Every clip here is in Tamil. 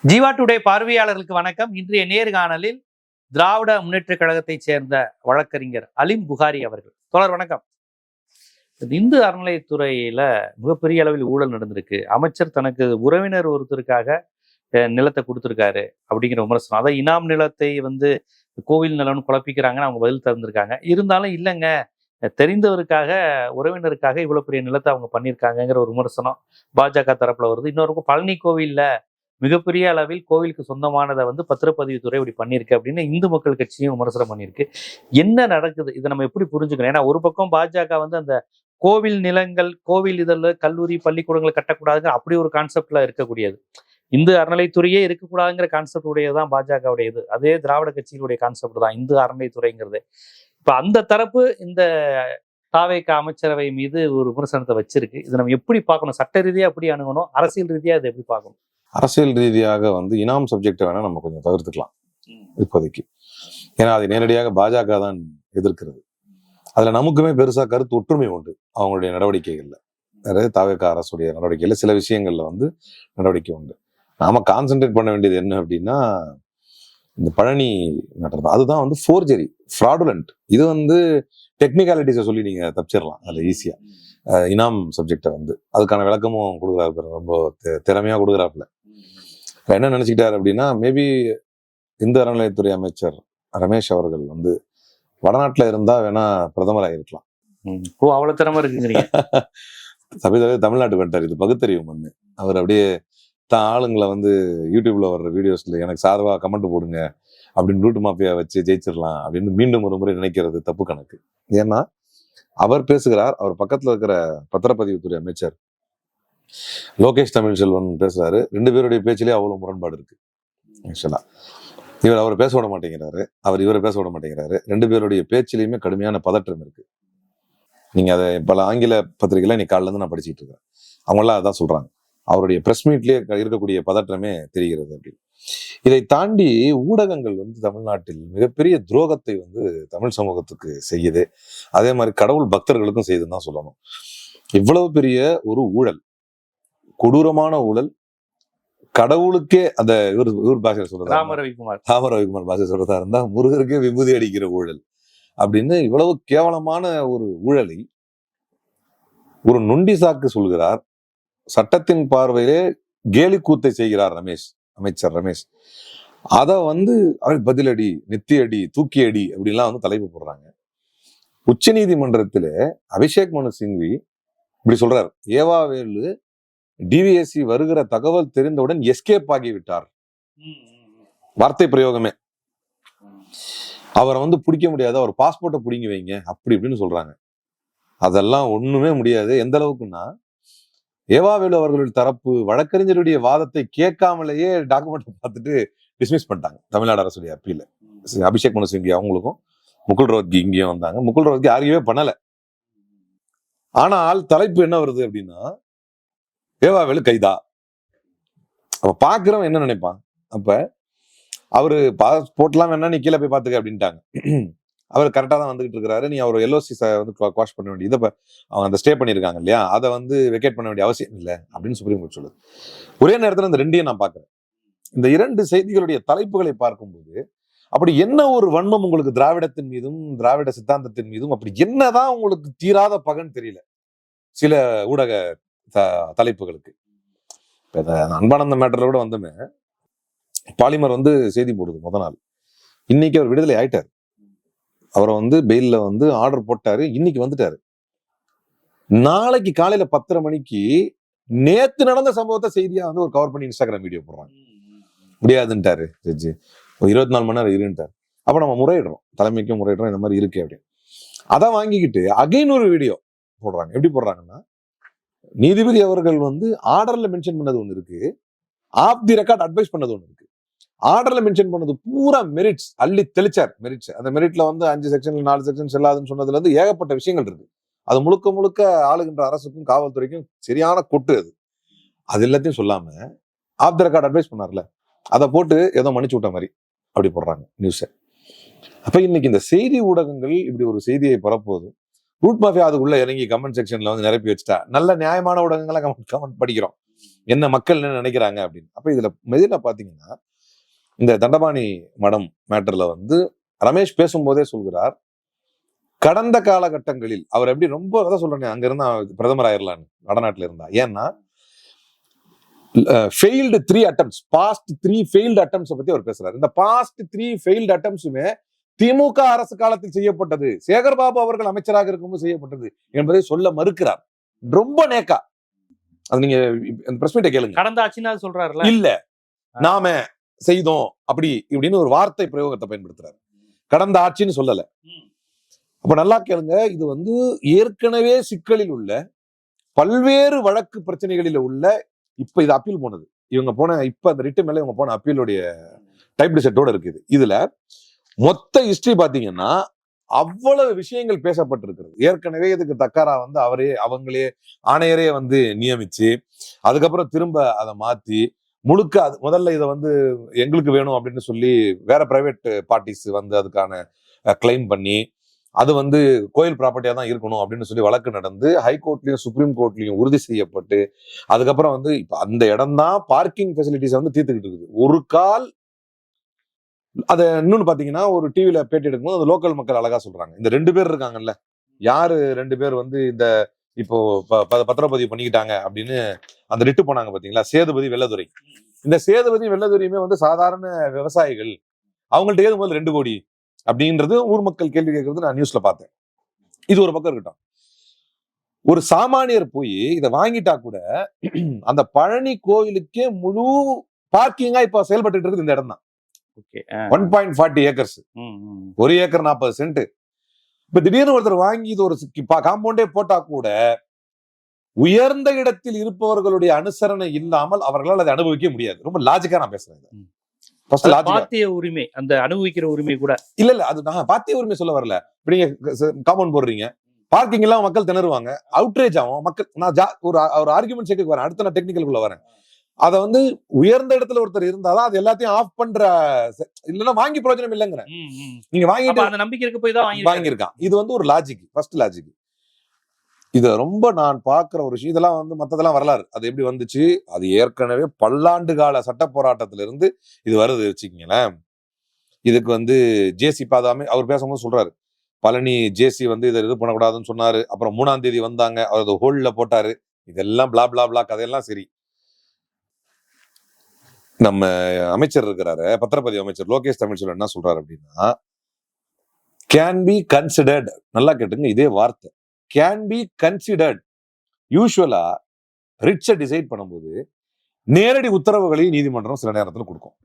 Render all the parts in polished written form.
ஜீவா டுடே பார்வையாளர்களுக்கு வணக்கம். இன்றைய நேர்காணலில் திராவிட முன்னேற்ற கழகத்தைச் சேர்ந்த வழக்கறிஞர் அலிம் புகாரி அவர்கள். தொடர் வணக்கம். இந்து அறநிலையத்துறையில மிகப்பெரிய அளவில் ஊழல் நடந்திருக்கு. அமைச்சர் தனக்கு உறவினர் ஒருத்தருக்காக நிலத்தை கொடுத்துருக்காரு அப்படிங்கிற விமர்சனம். அதை இனாம் நிலத்தை கோவில் நிலம்னு குழப்பிக்கிறாங்கன்னு அவங்க பதில் தந்திருக்காங்க. இருந்தாலும் இல்லைங்க, தெரிந்தவருக்காக உறவினருக்காக இவ்வளவு பெரிய நிலத்தை அவங்க பண்ணியிருக்காங்கிற ஒரு விமர்சனம் பாஜக தரப்புல வருது. இன்னொரு பழனி கோவில்ல மிகப்பெரிய அளவில் கோவிலுக்கு சொந்தமானதை பத்திரப்பதிவுத்துறை இப்படி பண்ணியிருக்கு அப்படின்னு இந்து மக்கள் கட்சியும் விமர்சனம் பண்ணியிருக்கு. என்ன நடக்குது, இதை நம்ம எப்படி புரிஞ்சுக்கணும்? ஏன்னா ஒரு பக்கம் பாஜக அந்த கோவில் நிலங்கள், கோவில் இதழ், கல்லூரி, பள்ளிக்கூடங்களை கட்டக்கூடாதுங்கிற அப்படி ஒரு கான்செப்ட்ல இருக்கக்கூடியது. இந்து அறநிலைத்துறையே இருக்கக்கூடாதுங்கிற கான்செப்ட் உடையதுதான் பாஜகவுடையது. அதே திராவிட கட்சிகளுடைய கான்செப்ட் தான் இந்து அறநிலைத்துறைங்கிறது. இப்ப அந்த தரப்பு இந்த தாவேக அமைச்சரவை மீது ஒரு விமர்சனத்தை வச்சிருக்கு. இதை நம்ம எப்படி பார்க்கணும்? சட்ட ரீதியா எப்படி அணுகணும்? அரசியல் ரீதியா இதை எப்படி பார்க்கணும்? அரசியல் ரீதியாக இனாம் சப்ஜெக்டை வேணா நம்ம கொஞ்சம் தவிர்த்துக்கலாம் இப்போதைக்கு. ஏன்னா அதை நேரடியாக பாஜக தான் எதிர்க்கிறது. அதுல நமக்குமே பெருசா கருத்து ஒற்றுமை உண்டு அவங்களுடைய நடவடிக்கைகள்ல. நிறைய தாவேக அரசுடைய நடவடிக்கைகள்ல சில விஷயங்கள்ல நடவடிக்கை உண்டு. நாம கான்சென்ட்ரேட் பண்ண வேண்டியது என்ன அப்படின்னா இந்த பழனி மேட்டர் தான். அதுதான் ஃபோர்ஜரி, ஃப்ராடுலண்ட். இது டெக்னிக்காலிட்டிஸை சொல்லி நீங்க தப்பிச்சிடலாம் அதுல ஈஸியா. இனாம் சப்ஜெக்டை அதுக்கான விளக்கமும் கொடுக்குறாரு, ரொம்ப திறமையா கொடுக்குறாப்புல. என்ன நினைச்சுக்கிட்டாரு அப்படின்னா, மேபி இந்து அறநிலையத்துறை அமைச்சர் ரமேஷ் அவர்கள் வடநாட்டுல இருந்தா வேணா பிரதமராக இருக்கலாம். அவ்வளவு திறமை இருக்குங்கிறீங்க. தமிழ்நாட்டுக்கு வந்துட்டார். இது பகுத்தறிவு மண்ணு. அவர் அப்படியே தான் ஆளுங்களை யூடியூப்ல வர்ற வீடியோஸ்ல எனக்கு சாதவா கமெண்ட் போடுங்க அப்படின்னு ரூட் மாஃபியா வச்சு ஜெயிச்சிடலாம் அப்படின்னு மீண்டும் ஒரு முறை நினைக்கிறது தப்பு கணக்கு. ஏன்னா அவர் பேசுகிறார், அவர் பக்கத்துல இருக்கிற பத்திரப்பதிவுத்துறை அமைச்சர் லோகேஷ் தமிழ்செல்வன் பேசுறாரு. ரெண்டு பேருடைய பேச்சிலே அவ்வளவு முரண்பாடு இருக்கு. ஆக்சுவலா அவர் பேச விட மாட்டேங்கிறாரு, அவர் இவரை பேச விட மாட்டேங்கிறாரு. ரெண்டு பேருடைய பேச்சிலையுமே கடுமையான பதற்றம் இருக்கு. நீங்க அதை பல ஆங்கில பத்திரிகைல நீ காலில இருந்து நான் படிச்சுட்டு இருக்கேன், அவங்களாம் அதான் சொல்றாங்க. அவருடைய பிரஸ் மீட்லயே இருக்கக்கூடிய பதற்றமே தெரிகிறது அப்படின்னு. இதை தாண்டி ஊடகங்கள் தமிழ்நாட்டில் மிகப்பெரிய துரோகத்தை தமிழ் சமூகத்துக்கு செய்யுது. அதே மாதிரி கடவுள் பக்தர்களுக்கும் செய்யுதுன்னு தான் சொல்லணும். இவ்வளவு பெரிய ஒரு ஊழல், கொடூரமான ஊழல், கடவுளுக்கே அந்த இவர் பாஷையில சொல்றதா, ராம ரவிக்குமார் பாஷை சொல்றதா இருந்தா முருகருக்கே விபூதி அடிக்கிற ஊழல் அப்படின்னு இவ்வளவு கேவலமான ஒரு ஊழலை ஒரு நொண்டி சாக்கு சொல்கிறார். சட்டத்தின் பார்வையிலே கேலி கூத்தை செய்கிறார் அமைச்சர் ரமேஷ். அத அவர் பதிலடி, நெத்தியடி, தூக்கி அடி அப்படின்லாம் தலைப்பு போடுறாங்க. உச்ச நீதிமன்றத்திலே அபிஷேக் மனு சிங்வி இப்படி சொல்றார், ஏவாவேலு டிவிஎஸ்சி வருகிற தகவல் தெரிந்தவுடன் எஸ்கேப் ஆகிவிட்டார். வார்த்தை பிரயோகமே. அவரை பிடிக்க முடியாது, அவர் பாஸ்போர்ட்டை பிடிங்கி வைங்க அப்படி இப்படின்னு சொல்றாங்க. அதெல்லாம் ஒண்ணுமே முடியாது. எந்த அளவுக்குன்னா, ஏவாவேலு அவர்களுடைய தரப்பு வழக்கறிஞருடைய வாதத்தை கேட்காமலேயே டாக்குமெண்ட் பார்த்துட்டு டிஸ்மிஸ் பண்ணிட்டாங்க தமிழ்நாடு அரசுடைய அப்பீல. அபிஷேக் மனு சிங்வி அவங்களுக்கும் முகுல் ரோஹத்கி இங்கேயும் வந்தாங்க. முகுல் ரோஹத்கி ஆர்கியூவே பண்ணல. ஆனால் தலைப்பு என்ன வருது அப்படின்னா, ஏவாவேலு கைதா. அப்ப பாக்குறவன் என்ன நினைப்பான், அப்ப அவரு பாஸ்போர்ட்லாம் வேணா நீ கீழே போய் பாத்துக்க அப்படின்ட்டாங்க. அவர் கரெக்டா தான் வந்துகிட்டு இருக்கிறாரு, நீ அவர் எல்ஓசி குவாஷ் பண்ண வேண்டியது, அவங்க அந்த ஸ்டே பண்ணிருக்காங்க இல்லையா, அதை வெக்கேட் பண்ண வேண்டிய அவசியம் இல்லை அப்படின்னு சுப்ரீம் கோர்ட் சொல்லுது. ஒரே நேரத்துல இந்த ரெண்டையும் நான் பாக்குறேன். இந்த இரண்டு செய்திகளுடைய தலைப்புகளை பார்க்கும்போது அப்படி என்ன ஒரு வன்மம் உங்களுக்கு திராவிடத்தின் மீதும் திராவிட சித்தாந்தத்தின் மீதும் அப்படி என்னதான் உங்களுக்கு தீராத பகன் தெரியல சில ஊடக தலைப்புகளுக்கு. அன்பானந்த மேட்டர்ல கூட வந்துமே பாலிமர் செய்தி போடுது முத நாள். இன்னைக்கு அவர் விடுதலை ஆயிட்டாரு. அவரை பெயில்ல ஆர்டர் போட்டாரு, இன்னைக்கு வந்துட்டாரு. நாளைக்கு காலையில 10:30 மணிக்கு நேத்து நடந்த சம்பவத்தை செய்தியா ஒரு கவர் பண்ணி இன்ஸ்டாகிராம் வீடியோ போடுறாங்க. முடியாதுன்ட்டாரு ஜட்ஜி, 24 மணி நேரம் இருந்துட்டாரு. அப்ப நம்ம முறையிடுறோம், தலைமைக்கும் முறையிடுறோம், இந்த மாதிரி இருக்கு அப்படின்னு. அதை வாங்கிக்கிட்டு அகைன் ஒரு வீடியோ போடுறாங்க. எப்படி போடுறாங்கன்னா, நீதிபதி அவர்கள் ஆர்டர்ல மென்ஷன் பண்ணது ஒண்ணு இருக்கு, ஆஃப் தி ரெக்கார்ட் அட்வைஸ் பண்ணது ஒண்ணு இருக்கு. ஆர்டர்ல மென்ஷன் பண்ணது பூரா மெரிட்ஸ் அள்ளி தெளிச்சார். மெரிட்ஸ், அந்த மெரிட்ல 5 செக்ஷன்ல 4 செக்ஷன் செல்லாதுன்னு சொன்னதுல ஏகப்பட்ட விஷயங்கள் இருக்கு. அது முழுக்க முழுக்க ஆளுகின்ற அரசுக்கும் காவல்துறைக்கும் சரியான கொட்டு. அது எல்லாத்தையும் சொல்லாம ஆஃப் தி ரெக்கார்ட் அட்வைஸ் பண்ணார்ல, அதை போட்டு ஏதோ மன்னிச்சு விட்ட மாதிரி அப்படி போடுறாங்க நியூஸ. அப்ப இன்னைக்கு இந்த செய்தி ஊடகங்கள் இப்படி ஒரு செய்தியை பரப்புவதும், ரூட் மாஃபியா அதுக்குள்ள இறங்கி கமெண்ட் செக்ஷன்ல நிரப்பி வச்சுட்டா, நல்ல நியாயமான ஊடகங்களை கமெண்ட் படிக்கிறோம். என்ன மக்கள் என்ன நினைக்கிறாங்க அப்படின்னு. அப்ப இதுல மெதினா பாத்தீங்கன்னா இந்த தண்டபாணி மடம் மேட்டர்ல வந்து ரமேஷ் பேசும்போதே சொல்கிறார், கடந்த காலகட்டங்களில் அவர் எப்படி ரொம்ப அதான் சொல்றேன், அங்க இருந்தா பிரதமர் ஆயிரலான்னு வடநாட்டுல இருந்தா. ஏன்னா failed 3 attempts, past 3 failed attempts பத்தி அவர் பேசுறாரு. இந்த பாஸ்ட் 3 ஃபெயில்டு attemptsமே திமுக அரசு காலத்தில் செய்யப்பட்டது, சேகர்பாபு அவர்கள் அமைச்சராக இருக்கும்போது செய்யப்பட்டது என்பதை சொல்ல மறுக்கிறார். ரொம்ப நேக்கா. அது நீங்க பிரஸ் மீட்டை கேளுங்க. கடந்த ஆட்சினா சொல்றாருல, இல்ல நாம செய்தோம் அப்படி இப்படின்னு ஒரு வார்த்தை பிரயோகத்தை பயன்படுத்துறாரு. கடந்த ஆட்சின்னு சொல்லல. அப்ப நல்லா கேளுங்க, இது வந்து ஏற்கனவே சிக்கலில் உள்ள பல்வேறு வழக்கு பிரச்சனைகளில் உள்ள, இப்ப இது அப்பீல் போனது, இவங்க போன இப்ப அந்த ரிட்டு மேல இவங்க போன அப்பீலுடைய டைப் செட்டோட இருக்குது. இதுல மொத்த ஹிஸ்டரி பாத்தீங்கன்னா அவ்வளவு விஷயங்கள் பேசப்பட்டிருக்கிறது. ஏற்கனவே இதுக்கு தக்காரா வந்து அவங்களே ஆணையரே வந்து நியமிச்சு, அதுக்கப்புறம் திரும்ப அதை மாத்தி முழுக்க முதல்ல இதை வந்து எங்களுக்கு வேணும் அப்படின்னு சொல்லி வேற பிரைவேட் பார்ட்டிஸ் வந்து அதுக்கான கிளைம் பண்ணி, அது வந்து கோயில் ப்ராப்பர்ட்டியா தான் இருக்கணும் அப்படின்னு சொல்லி வழக்கு நடந்து ஹைகோர்ட்லயும் சுப்ரீம் கோர்ட்லயும் உறுதி செய்யப்பட்டு, அதுக்கப்புறம் வந்து இப்ப அந்த இடம் தான் பார்க்கிங் ஃபெசிலிட்டிஸ் வந்து தீர்த்துக்கிட்டு இருக்குது. ஒரு கால் அத இன்னொன்னு பாத்தீங்கன்னா, ஒரு டிவில பேட்டி எடுக்கும்போது அந்த லோக்கல் மக்கள் அழகா சொல்றாங்க, இந்த 2 பேர் இருக்காங்கல்ல, யாரு 2 பேர் வந்து இந்த இப்போ பத்திரப்பதிவு பண்ணிக்கிட்டாங்க அப்படின்னு அந்த ரிட்டு போனாங்க பாத்தீங்களா, சேதுபதி வெள்ளதுரை. இந்த சேதுபதி வெள்ளதுரையுமே வந்து சாதாரண விவசாயிகள், அவங்கள்ட்ட ஏது முதல்ல 2 கோடி அப்படின்றது ஊர் மக்கள் கேள்வி கேட்கறது நான் நியூஸ்ல பார்த்தேன். இது ஒரு பக்கம் இருக்கட்டும். ஒரு சாமானியர் போய் இதை வாங்கிட்டா கூட அந்த பழனி கோயிலுக்கே முழு பார்க்கிங்கா இப்ப செயல்பட்டு இருக்குது இந்த இடம் தான். 1.40 ஏக்கர்ஸ், 1 ஏக்கர் 40 சென்ட். இப்ப திடீர்னு ஒருத்தர் வாங்கி இது ஒரு காம்பவுண்டே போட்டா கூட உயர்ந்த இடத்தில் இருப்பவர்களுடைய அனுசரணை இல்லாமல் அவர்களால் அதை அனுபவிக்க முடியாது. ரொம்ப லாஜிக்கா நான் பேசுறேன். பாத்திய உரிமை, அந்த அனுபவிக்கிற உரிமை கூட இல்ல அது நான் பாத்திய உரிமை சொல்ல வரல. இப்ப நீங்க காம்பவுண்ட் போடுறீங்க, பார்க்கிங் எல்லாம் மக்கள் திணறுவாங்க, அவுட்ரேஜ் ஆகும் மக்கள். நான் ஒரு ஆர்குமெண்ட் சேர்க்க வரேன், அடுத்த நான் டெக்னிக்கலுக்குள்ள வரேன். அத வந்து உயர்ந்த இடத்துல ஒருத்தர் இருந்தாதான் அது எல்லாத்தையும் ஆஃப் பண்ற, இல்லன்னா வாங்கி பிரயோஜனம் இல்லைங்கிற. நீங்க வாங்கிட்டு அந்த நம்பிக்கைக்கு போய் தான் வாங்கியிருக்கான். இது வந்து ஒரு லாஜிக், ஃபர்ஸ்ட் லாஜிக். இது ரொம்ப நான் பாக்குற ஒரு விஷயம். இதெல்லாம் வந்து மத்ததெல்லாம் வரலாறு, அது எப்படி வந்துச்சு, அது ஏற்கனவே பல்லாண்டு கால சட்ட போராட்டத்துல இருந்து இது வருது வச்சுக்கீங்களேன். இதுக்கு வந்து ஜேசி பாதாமே அவர் பேசும்போது சொல்றாரு, பழனி ஜேசி வந்து இதை இது பண்ணக்கூடாதுன்னு சொன்னாரு. அப்புறம் 3ஆம் தேதி வந்தாங்க, அவர் ஹோல்ல போட்டாரு. இதெல்லாம் பிளா பிளா பிளா கதையெல்லாம் சரி. நம்ம அமைச்சர் இருக்கிறாரு, பத்திரப்பதிவு அமைச்சர் லோகேஷ் தமிழ்ச்செல்வன் என்ன சொல்றாரு அப்படின்னா, கேன் பி கன்சிடர்ட். நல்லா கேட்டுங்க, இதே வார்த்தை கேன் பி கன்சிடர்ட். யூசுவலா ரிட்ஸை டிசைட் பண்ணும்போது நேரடி உத்தரவுகளையும் நீதிமன்றம் சில நேரத்தில் கொடுக்கும்,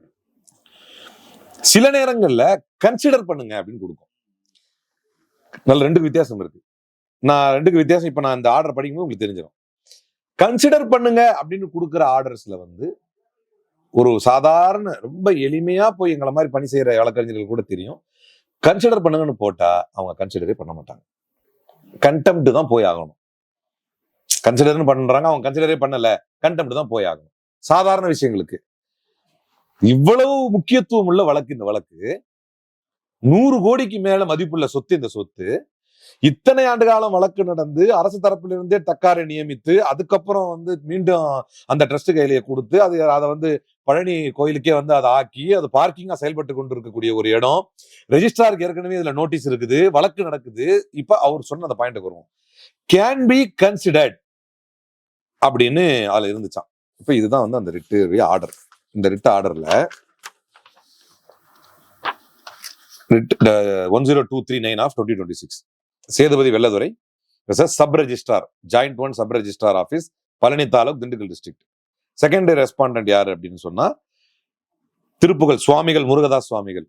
சில நேரங்கள்ல கன்சிடர் பண்ணுங்க அப்படின்னு கொடுக்கும். நல்ல 2க்கு வித்தியாசம் இருக்கு. நான் 2க்கு வித்தியாசம் இப்ப நான் இந்த ஆர்டர் படிக்கும்போது உங்களுக்கு தெரிஞ்சிடும். கன்சிடர் பண்ணுங்க அப்படின்னு கொடுக்குற ஆர்டர்ஸ்ல வந்து ஒரு சாதாரண ரொம்ப எளிமையா போய் எங்களை மாதிரி பணி செய்யற வழக்கறிஞர்கள் கூட தெரியும், கன்சிடர் பண்ணுங்கன்னு போட்டா அவங்க கன்சிடரே பண்ண மாட்டாங்க, கண்டெம்ட் தான் போய் ஆகணும். கன்சிடர் பண்றாங்க, அவங்க கன்சிடரே பண்ணல, கண்டெம்ட் தான் போய் ஆகணும். சாதாரண விஷயங்களுக்கு இவ்வளவு முக்கியத்துவம் உள்ள வழக்கு இந்த வழக்கு, 100 கோடிக்கு மேல மதிப்புள்ள சொத்து இந்த சொத்து, இத்தனை ஆண்டு காலம் வழக்கு நடந்து அரசு தரப்பிலிருந்தே தக்காரை நியமித்து, அதுக்கப்புறம் வந்து மீண்டும் அந்த ட்ரஸ்ட் கையிலேயே கொடுத்து அதை வந்து பழனி கோயிலுக்கே வந்து அதை ஆக்கி அது பார்க்கிங்கா செயல்பட்டு கொண்டு இருக்கக்கூடிய ஒரு இடம். ரெஜிஸ்ட்ராருக்கு ஏற்கனவே இதுல நோட்டீஸ் இருக்குது, வழக்கு நடக்குது. இப்ப அவர் சொன்ன அந்த பாயிண்ட் வருவோம், கேன் பி கன்சிடர்ட் அப்படின்னு அதுல இருந்துச்சான். இப்ப இதுதான் வந்து அந்த ரிட்டு ஆர்டர். இந்த ரிட் ஆர்டர்ல 10239 of 2026 Sethupathi Vellathurai sub registrar, joint 1 sub registrar office, Palani taluk, Dindigul district. Secondary respondent யாரு அப்படின்னு சொன்னா திருப்புகழ் சுவாமிகள், முருகதாஸ் சுவாமிகள்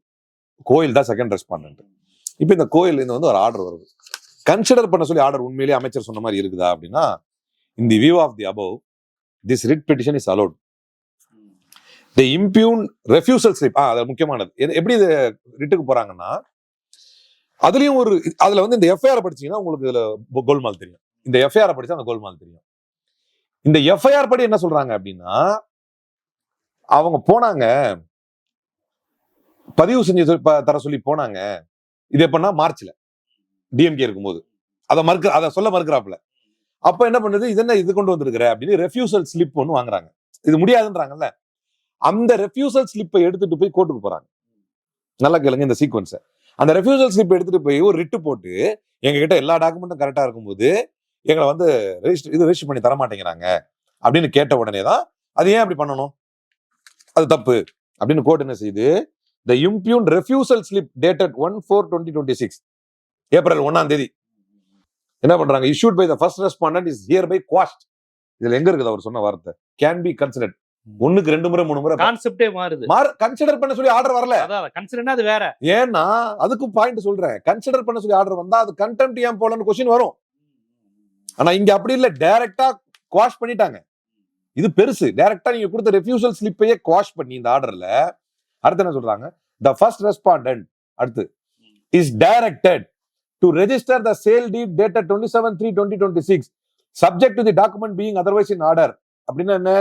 கோயில் தான் செகண்ட் ரெஸ்பாண்டன்ட். இப்ப இந்த கோயில் இந்த வந்து ஒரு ஆர்டர் வருது, கன்சிடர் பண்ண சொல்லி ஆர்டர் உண்மையிலேயே அமைச்சர் சொன்ன மாதிரி இருக்குதா அப்படின்னா, in the view of the above, this writ petition is allowed. The impugn refusal slip, அது முக்கியமானது. எப்படி இது ரிட்டுக்கு போறாங்கன்னா, அதுலயும் அதுல வந்து இந்த எஃப்ஐஆர் படிச்சீங்கன்னா உங்களுக்கு இதுல கோல்மால் தெரியும். இந்த எஃப்ஐஆர் படிச்சா அந்த கோல்மால் தெரியும். இந்த எஃப்ஐஆர் படி என்ன சொல்றாங்க அப்படின்னா, அவங்க போனாங்க பதிவு செஞ்சு தர சொல்லி போனாங்க. இது எப்படின்னா மார்ச்ல டிஎம்கே இருக்கும்போது அதை சொல்ல மறுக்கிறாப்புல. அப்ப என்ன பண்ணுது, இது என்ன இது கொண்டு வந்திருக்கிற அப்படின்னு ரெஃப்யூசல் ஸ்லிப் ஒன்று வாங்குறாங்க. இது முடியாதுன்றாங்கல்ல, அந்த ரெஃப்யூசல் ஸ்லிப்பை எடுத்துட்டு போய் கோர்ட்டுக்கு போறாங்க. நல்லா கேளுங்க இந்த சீக்வன்ஸை. அந்த ரெஃப்யூசல் ஸ்லிப் எடுத்துட்டு போய் ஒரு ரிட்டு போட்டு எங்க கிட்ட எல்லா டாக்குமெண்ட்டும் கரெக்டா இருக்கும்போது எங்களை வந்து ரெஜிஸ்டர் பண்ணி தர மாட்டேங்கிறாங்க அப்படின்னு கேட்ட உடனே தான் அது ஏன் அப்படி பண்ணணும், அது தப்பு அப்படின்னு கோர்ட் என்ன செய்யுது, the impugned refusal slip dated 1/4/2026 April 1ஆம் தேதி என்ன பண்றாங்க, issued by the first respondent is hereby quashed. இதுல எங்க இருக்குது அவர் சொன்ன வார்த்தை, can be considered. 1க்கு 2 முறை 3 முறை கான்செப்டே மாறுது. கன்சிடர் பண்ண சொல்லி ஆர்டர் வரல. அதான் கன்சிடர்னா அது வேற. ஏன்னா அதுக்கு பாயிண்ட் சொல்றேன், கன்சிடர் பண்ண சொல்லி ஆர்டர் வந்தா அது கண்டெம்ட் ஏன் போலன்னு क्वेश्चन வரும். ஆனா இங்க அப்படி இல்ல, டைரக்டா குவாஷ் பண்ணிட்டாங்க. இது பெருசு. டைரக்டா நீங்க கொடுத்த ரெஃப்யூசல் ஸ்லிப்பையே குவாஷ் பண்ணி இந்த ஆர்டர்ல அடுத்து என்ன சொல்றாங்க, the first respondent அடுத்து is directed to register the sale deed dated 27/3/2026 subject to the document being otherwise in order. அப்படின்னா என்ன,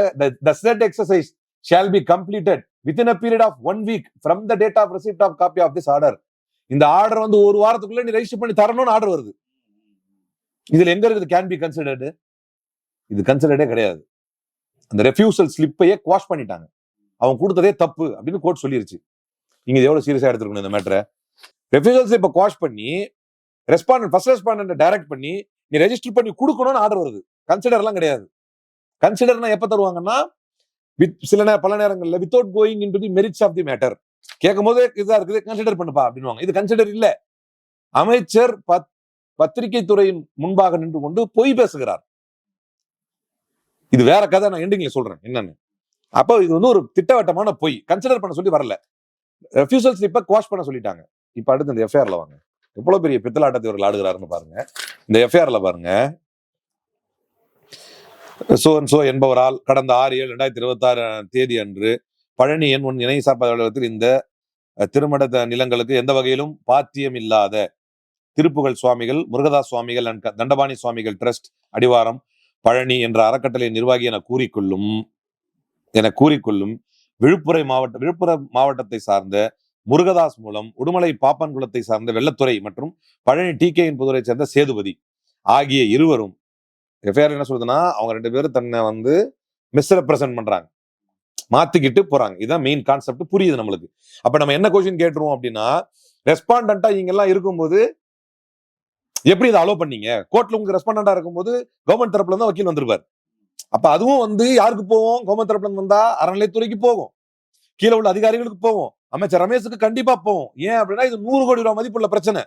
the said exercise shall be completed within a period of 1 week from the date of receipt of copy of this order. இந்த ஆர்டர் வந்து ஒரு வாரத்துக்குள்ள நீ ரெஜிஸ்டர் பண்ணி தரணும்னு ஆர்டர் வருது. இதுல எங்க இருக்குது கேன் பி கன்சிடர்டு, இது கன்சிடர்டே கிடையாது. அந்த ரெஃப்யூசல் ஸ்லிப்பையே குவாஷ் பண்ணிட்டாங்க, அவன் கொடுத்ததே தப்பு அப்படின்னு கோர்ட் சொல்லிருச்சு. நீங்க எவ்வளவு சீரியஸா எடுத்துக்கணும் இந்த மேட்டரை. ரெஃப்யூசல் ஸ்லிப்பை குவாஷ் பண்ணி ஃபர்ஸ்ட் ரெஸ்பாண்டன்ட் டைரக்ட் பண்ணி நீ ரெஜிஸ்டர் பண்ணி கொடுக்கணும்னு ஆர்டர் வருது. கன்சிடர்லாம் கிடையாது. கன்சிடர்னா எப்ப தருவாங்கன்னா பல நேரங்கள்ல without going into the merits of the matter கேட்கும் போது இதா இருக்குது, கன்சிடர் பண்ணுப்பா அப்படின்வாங்க. இது கன்சிடர் இல்ல. அமைச்சர் பத்திரிகை துறையின் முன்பாக நின்று கொண்டு பொய் பேசுகிறார். இது வேற கதை, நான் எண்டிங்ல சொல்றேன் என்னன்னு. அப்போ இது வந்து ஒரு திட்டவட்டமான பொய். கன்சிடர் பண்ண சொல்லி வரல, ரெஃப்யூசல் ஸ்லிப்பை குவாஷ் பண்ண சொல்லிட்டாங்க. இப்ப அடுத்து இந்த எஃப்ஐஆர்ல வாங்க, எவ்வளவு பெரிய பித்தலாட்டத்தை இவர்கள் ஆடுகிறாருன்னு பாருங்க. இந்த எஃப்ஐஆர்ல பாருங்க, சோ என்பவரால் கடந்த 6/7/2026 தேதி அன்று பழனி எண் 1 இணை சார்பு அலுவலகத்தில் இந்த திருமண நிலங்களுக்கு எந்த வகையிலும் பாத்தியம் இல்லாத திருப்புகழ் சுவாமிகள், முருகதாஸ் சுவாமிகள் அண்ட் தண்டபாணி சுவாமிகள் ட்ரஸ்ட் அடிவாரம் பழனி என்ற அறக்கட்டளை நிர்வாகி என கூறிக்கொள்ளும் விழுப்புரம் மாவட்டத்தை சார்ந்த முருகதாஸ் மூலம் உடுமலை பாப்பன்குளத்தை சார்ந்த வெள்ளத்துறை மற்றும் பழனி டிகேயின் புதுரை சேர்ந்த சேதுபதி ஆகிய இருவரும் எஃப்ஐஆர் என்ன சொல்றதுன்னா, அவங்க 2 பேரும் தன்னை வந்து மிஸ்ரெப்ரசன்ட் பண்றாங்க, மாத்திக்கிட்டு போறாங்க. இதுதான் மெயின் கான்செப்ட். புரியுது நம்மளுக்கு. அப்ப நம்ம என்ன கொஸ்டின் கேட்டுருவோம் அப்படின்னா, ரெஸ்பாண்டண்டா இங்க எல்லாம் இருக்கும்போது எப்படி இதை அலோ பண்ணீங்க? கோர்ட்ல உங்களுக்கு ரெஸ்பாண்டண்டா இருக்கும்போது கவர்மெண்ட் தரப்புல இருந்து வக்கீல் வந்திருப்பாரு. அப்ப அதுவும் வந்து யாருக்கு போவோம், கவர்மெண்ட் தரப்புல இருந்து வந்தா அறநிலைத்துறைக்கு போகும், கீழே உள்ள அதிகாரிகளுக்கு போவோம், அமைச்சர் ரமேஷுக்கு கண்டிப்பா போவோம். ஏன் அப்படின்னா இது 100 கோடி ரூபாய் மதிப்புள்ள பிரச்சனை.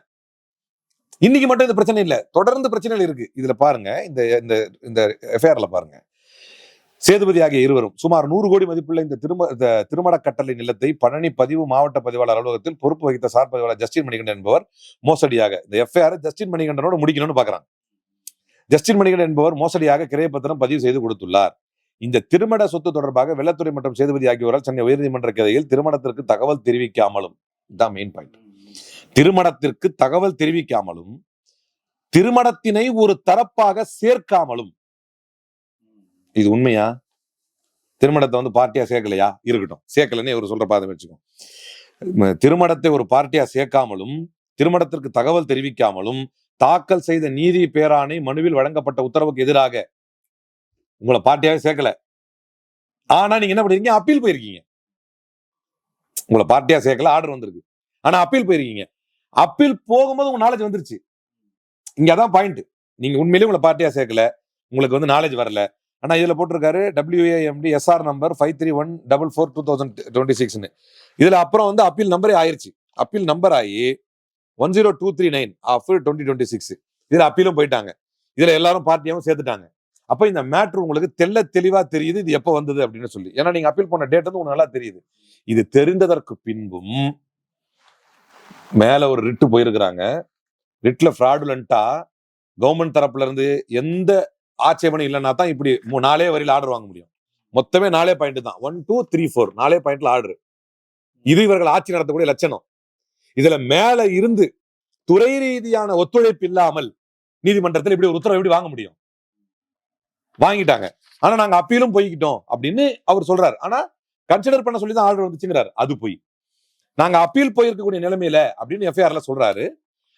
இன்னைக்கு மட்டும் இந்த பிரச்சனை இல்ல, தொடர்ந்து பிரச்சனைகள் இருக்கு. இதுல பாருங்க, இந்த எஃப்ஐஆர்ல பாருங்க, சேதுபதி ஆகிய இருவரும் சுமார் 100 கோடி மதிப்புள்ள இந்த திருமண கட்டளை நிலத்தை பழனி மாவட்ட பதிவாளர் அலுவலகத்தில் பொறுப்பு வகித்த சார் பதிவாளர் ஜஸ்டின் மணிகண்டன் என்பவர் மோசடியாக, இந்த எஃப்ஐஆர் ஜஸ்டின் மணிகண்டனோட முடிக்கணும்னு பாக்குறாங்க. ஜஸ்டின் மணிகண்டன் என்பவர் மோசடியாக கிரையப்பத்திரம் பதிவு செய்து கொடுத்துள்ளார். இந்த திருமண சொத்து தொடர்பாக வெள்ளத்துறை மற்றும் சேதுபதி ஆகியோரால் சென்னை உயர்நீதிமன்ற கிளையில் திருமணத்திற்கு தகவல் தெரிவிக்காமலும், இதுதான் மெயின் பாயிண்ட், திருமணத்திற்கு தகவல் தெரிவிக்காமலும் திருமணத்தினை ஒரு தரப்பாக சேர்க்காமலும். இது உண்மையா? திருமணத்தை வந்து பார்ட்டியா சேர்க்கலையா? இருக்கட்டும், சேர்க்கலன்னு இவர் சொல்ற பாதம் வச்சுக்கோ. திருமணத்தை ஒரு பார்ட்டியா சேர்க்காமலும் திருமணத்திற்கு தகவல் தெரிவிக்காமலும் தாக்கல் செய்த நீதி பேராணை மனுவில் வழங்கப்பட்ட உத்தரவுக்கு எதிராக உங்களை பார்ட்டியாவே சேர்க்கல. ஆனா நீங்க என்ன பண்ணிருக்கீங்க, அப்பீல் போயிருக்கீங்க. உங்களை பார்ட்டியா சேர்க்கல, ஆர்டர் வந்திருக்கு, ஆனா அப்பீல் போயிருக்கீங்க. அப்பீல் போகும்போது உங்க நாலேஜ் வந்துருச்சு. இங்க அதான் பாயிண்ட். நீங்க உண்மையிலேயே உங்களை பார்ட்டியா சேர்க்கல, உங்களுக்கு வந்து நாலேஜ் வரல. ஆனா இதுல போட்டிருக்காரு WAMD SR நம்பர் 5314/2026. இதுல அப்புறம் வந்து அப்பீல் நம்பரே ஆயிருச்சு. அப்பீல் நம்பர் ஆகி 10239 of 2026. இதுல அப்பீலும் போயிட்டாங்க. இதுல எல்லாரும் பார்ட்டியாவும் சேர்த்துட்டாங்க. அப்ப இந்த மேட்ரு உங்களுக்கு தெளிவா தெரியுது இது எப்ப வந்தது அப்படின்னு சொல்லி. ஏன்னா நீங்க அப்பீல் பண்ண டேட் வந்து உங்களுக்கு நல்லா தெரியுது. இது தெரிந்ததற்கு பின்பும் மேல ஒரு ரிட்டு போயிருக்கிறாங்க. ரிட்ல ஃப்ராடுலண்டா கவர்மெண்ட் தரப்புல இருந்து எந்த ஆட்சேபனை இல்லைன்னா தான் இப்படி 4 வரியில ஆர்டர் வாங்க முடியும். மொத்தமே 4 பாயிண்ட் தான், 1 2 3 4 4 பாயிண்ட்ல ஆர்டர். இது இவர்கள் ஆட்சி நடத்தக்கூடிய லட்சணம். இதுல மேல இருந்து துறை ரீதியான ஒத்துழைப்பு இல்லாமல் நீதிமன்றத்தில் இப்படி ஒரு உத்தரவு எப்படி வாங்க முடியும்? வாங்கிட்டாங்க. ஆனா நாங்க அப்பீலும் போய்கிட்டோம் அப்படின்னு அவர் சொல்றாரு. ஆனா கன்சிடர் பண்ண சொல்லி தான் ஆர்டர் வந்துச்சுங்கிறாரு. அது போய் நாங்க அப்பீல் போயிருக்கக்கூடிய நிலைமையில அப்படின்னு எஃப்ஐஆர்ல சொல்றாரு.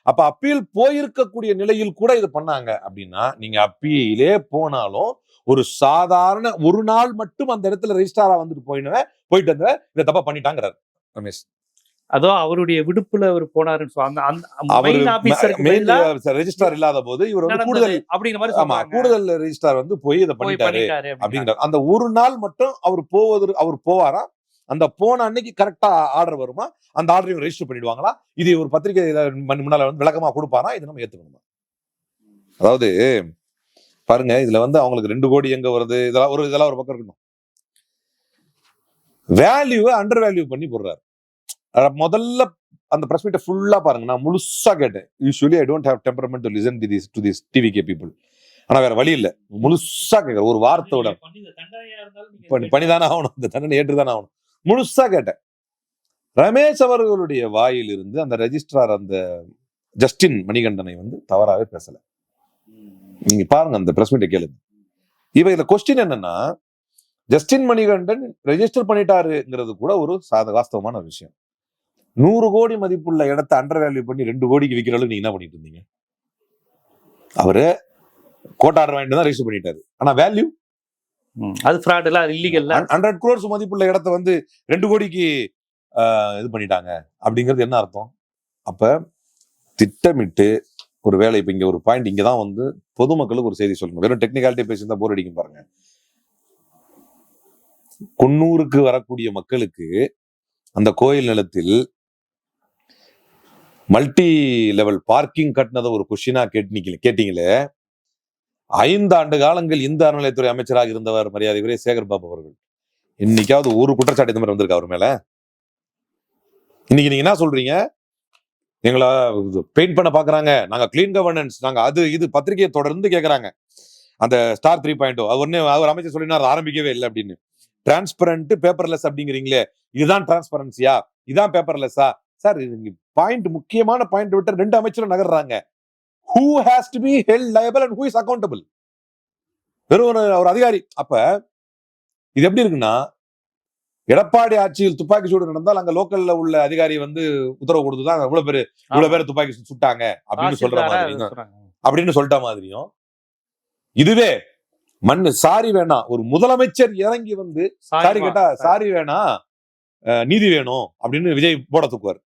அப்ப அப்பீல் போயிருக்கக்கூடிய நிலையில் கூட இது பண்ணாங்க அப்படின்னா, நீங்க அப்பீலே போனாலும் ஒரு சாதாரண ஒரு நாள் மட்டும் அந்த இடத்துல ரெஜிஸ்ட்ராரா வந்துட்டு போயிட்டு வந்த இதை தப்பா பண்ணிட்டாங்கிறார் ரமேஷ். அதோ அவருடைய விடுப்புல அவர் போனாருன்னு சொல்ல அவரு மெயின் ஆபீசருக்கு மெயின் பதிலா ரெஜிஸ்ட்ரார் இல்லாத போது இவர் வந்து நடந்தது கூடுதல் அப்படிங்கிற மாதிரி ஆமா சொல்றாங்க. கூடுதல் ரெஜிஸ்ட்ரார் வந்து போய் இதை போய் பண்ணிட்டாரு பண்ணிட்டாரு அப்படிங்கிறாங்க. அப்படிங்கிற அந்த ஒரு நாள் மட்டும் அவர் போவாரா, அந்த போன அன்னைக்கு கரெக்டா ஆர்டர் வருமா, அந்த ஆர்டரையும் ரெஜிஸ்டர் பண்ணிடுவாங்களா, இது ஒரு பத்திரிகை முன்னால வந்து விளக்கமா கொடுப்பாரா, இது நம்ம ஏத்துக்கணுமா? அதாவது பாருங்க, இதுல வந்து அவங்களுக்கு 2 கோடி எங்க வருது, இதெல்லாம் ஒரு பக்கம் இருக்கணும். வேல்யூவை அண்டர் வேல்யூ பண்ணி போடுறாரு. முதல்ல அந்த பிரஸ் மீட்டை ஃபுல்லா பாருங்க, நான் முழுசா கேட்டேன். Usually I don't have temperament to listen to this TVK people. ஆனா வேற வழி இல்ல, முழுசா கேட்கிறேன். ஒரு வார்த்தையோட பண்ணிதானே ஆகணும், அந்த தண்டனை ஏற்றுதானே ஆகணும். முழுசா கேட்டேன். ரமேஷ் அவர்களுடைய வாயில் இருந்து அந்த ரெஜிஸ்ட்ரார் அந்த ஜஸ்டின் மணிகண்டனை வந்து தவறாவே பேசல. நீங்க பாருங்க அந்த பிரஸ் மீட்டை கேளுங்க. இதுல கொஸ்டின் என்னன்னா, ஜஸ்டின் மணிகண்டன் ரெஜிஸ்டர் பண்ணிட்டாருங்கிறது கூட ஒரு வாஸ்தவமான விஷயம். 100 கோடி மதிப்புள்ள இடத்தை அண்டர் வேல்யூ பண்ணி 2 கோடிக்கு விற்கிற அளவுக்கு நீங்க என்ன பண்ணிட்டு இருந்தீங்க? அவரு கோர்ட் ஆர்டர் வாங்கிட்டு தான் ரெஜிஸ்டர் பண்ணிட்டாரு. ஆனா வேல்யூ அது ஃப்ராட் இல்ல, இல்லீகல். 100 crores மதிப்புள்ள இடத்தை வந்து 2 கோடிக்கு இது பண்ணிட்டாங்க அப்படிங்கிறது என்ன அர்த்தம்? அப்ப திட்டமிட்டு ஒரு வேலை. இப்ப இங்க ஒரு பாயிண்ட், இங்கதான் வந்து பொதுமக்களுக்கு ஒரு செய்தி சொல்லணும். வெறும் டெக்னிக்காலிட்டி பேசியிருந்தா போர் அடிக்கும் பாருங்க. குன்னூருக்கு வரக்கூடிய மக்களுக்கு அந்த கோயில் நிலத்தில் மல்டி லெவல் பார்க்கிங் கட்டினதை ஒரு கொஸ்டினா கேட்டீங்களே. 5 ஆண்டு காலங்கள் இந்து அறநிலையத்துறை அமைச்சராக இருந்தவர் மரியாதைக்குரிய சேகர் பாபு அவர்கள். இன்னைக்காவது ஒரு குற்றச்சாட்டு இந்த மாதிரி வந்திருக்கு அவர் மேல? இன்னைக்கு நீங்க என்ன சொல்றீங்க? எங்களை பெயிண்ட் பண்ண பாக்குறாங்க, நாங்க கிளீன் கவர்னன்ஸ், நாங்க அது இது பத்திரிகையை தொடர்ந்து கேட்கறாங்க. அந்த ஸ்டார் 3.0 அவர் அமைச்சர் சொல்லினா ஆரம்பிக்கவே இல்லை அப்படின்னு. டிரான்ஸ்பரண்ட் பேப்பர்லெஸ் அப்படிங்கிறீங்களே, இதுதான் டிரான்ஸ்பரன்சியா, இதுதான் பேப்பர்லெஸ்ஸா? சார், பாயிண்ட், முக்கியமான பாயிண்ட் விட்டு 2 அமைச்சரும் நகர்றாங்க. Who has to be held liable and who is accountable? வெறும் ஒரு அதிகாரி. அப்ப இது எப்படி இருக்குன்னா, எடப்பாடி ஆட்சியில் துப்பாக்கி சூடு நடந்தால் அங்க லோக்கல்ல உள்ள அதிகாரி வந்து உத்தரவு கொடுத்துதான் இவ்வளவு பேர் துப்பாக்கி சுட்டாங்க அப்படின்னு சொல்ற அப்படின்னு சொல்லிட்ட மாதிரியும், இதுவே சாரி வேணாம், ஒரு முதலமைச்சர் இறங்கி வந்து சாரி கேட்டா சாரி வேணாம், நீதி வேணும் அப்படின்னு விஜய் போட தூக்குவார்.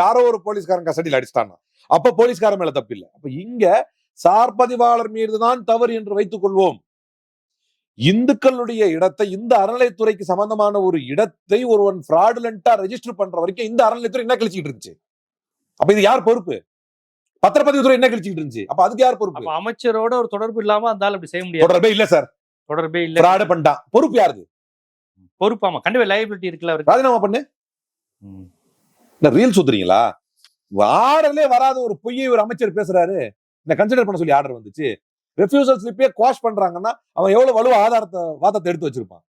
யாரோ ஒரு போலீஸ்காரன் கஸ்டடியில் அடிச்சிட்டாங்க, அப்ப போலீஸ்காரன் மேல தப்பு இல்லை. அப்ப இங்க சார்பதிவாளர் மீதுதான் தவறு என்று வைத்துக் கொள்வோம். இந்துக்களுடைய இடத்தை, இந்த அறநிலையத்துறைக்கு சம்பந்தமான ஒரு இடத்தை ஒருவன் ஃப்ராடுலண்டா ரெஜிஸ்டர் பண்ற வரைக்கும் இந்த அறநிலையத்துறை என்ன கழிச்சுக்கிட்டு இருந்துச்சு? அப்ப இது யார் பொறுப்பு? பத்திரப்பதிவுத்துறை என்ன கழிச்சுக்கிட்டு இருந்துச்சு? அப்ப அதுக்கு யார் பொறுப்பு? அமைச்சரோட ஒரு தொடர்பு இல்லாம இருந்தாலும் அப்படி செய்ய முடியாது. தொடர்பே இல்ல சார், தொடர்பே இல்ல, ஃப்ராட் பண்ணிட்டான். பொறுப்பு யாருது? பொறுப்பு ஆமா, கண்டிப்பா லைபிலிட்டி இருக்குல்ல அவருக்கு. ராஜினாமா பண்ணு. ரீல் சுத்துறீங்களா? ஆர்டர்லயே வராத ஒரு பொய்யை ஒரு அமைச்சர் பேசுறாரு, இந்த கன்சிடர் பண்ண சொல்லி ஆர்டர் வந்துச்சு. ரெஃப்யூசல் ஸ்லிப்பே குவாஷ் பண்றாங்கன்னா அவன் எவ்வளவு வலுவா வாதத்தை எடுத்து வச்சிருப்பான்.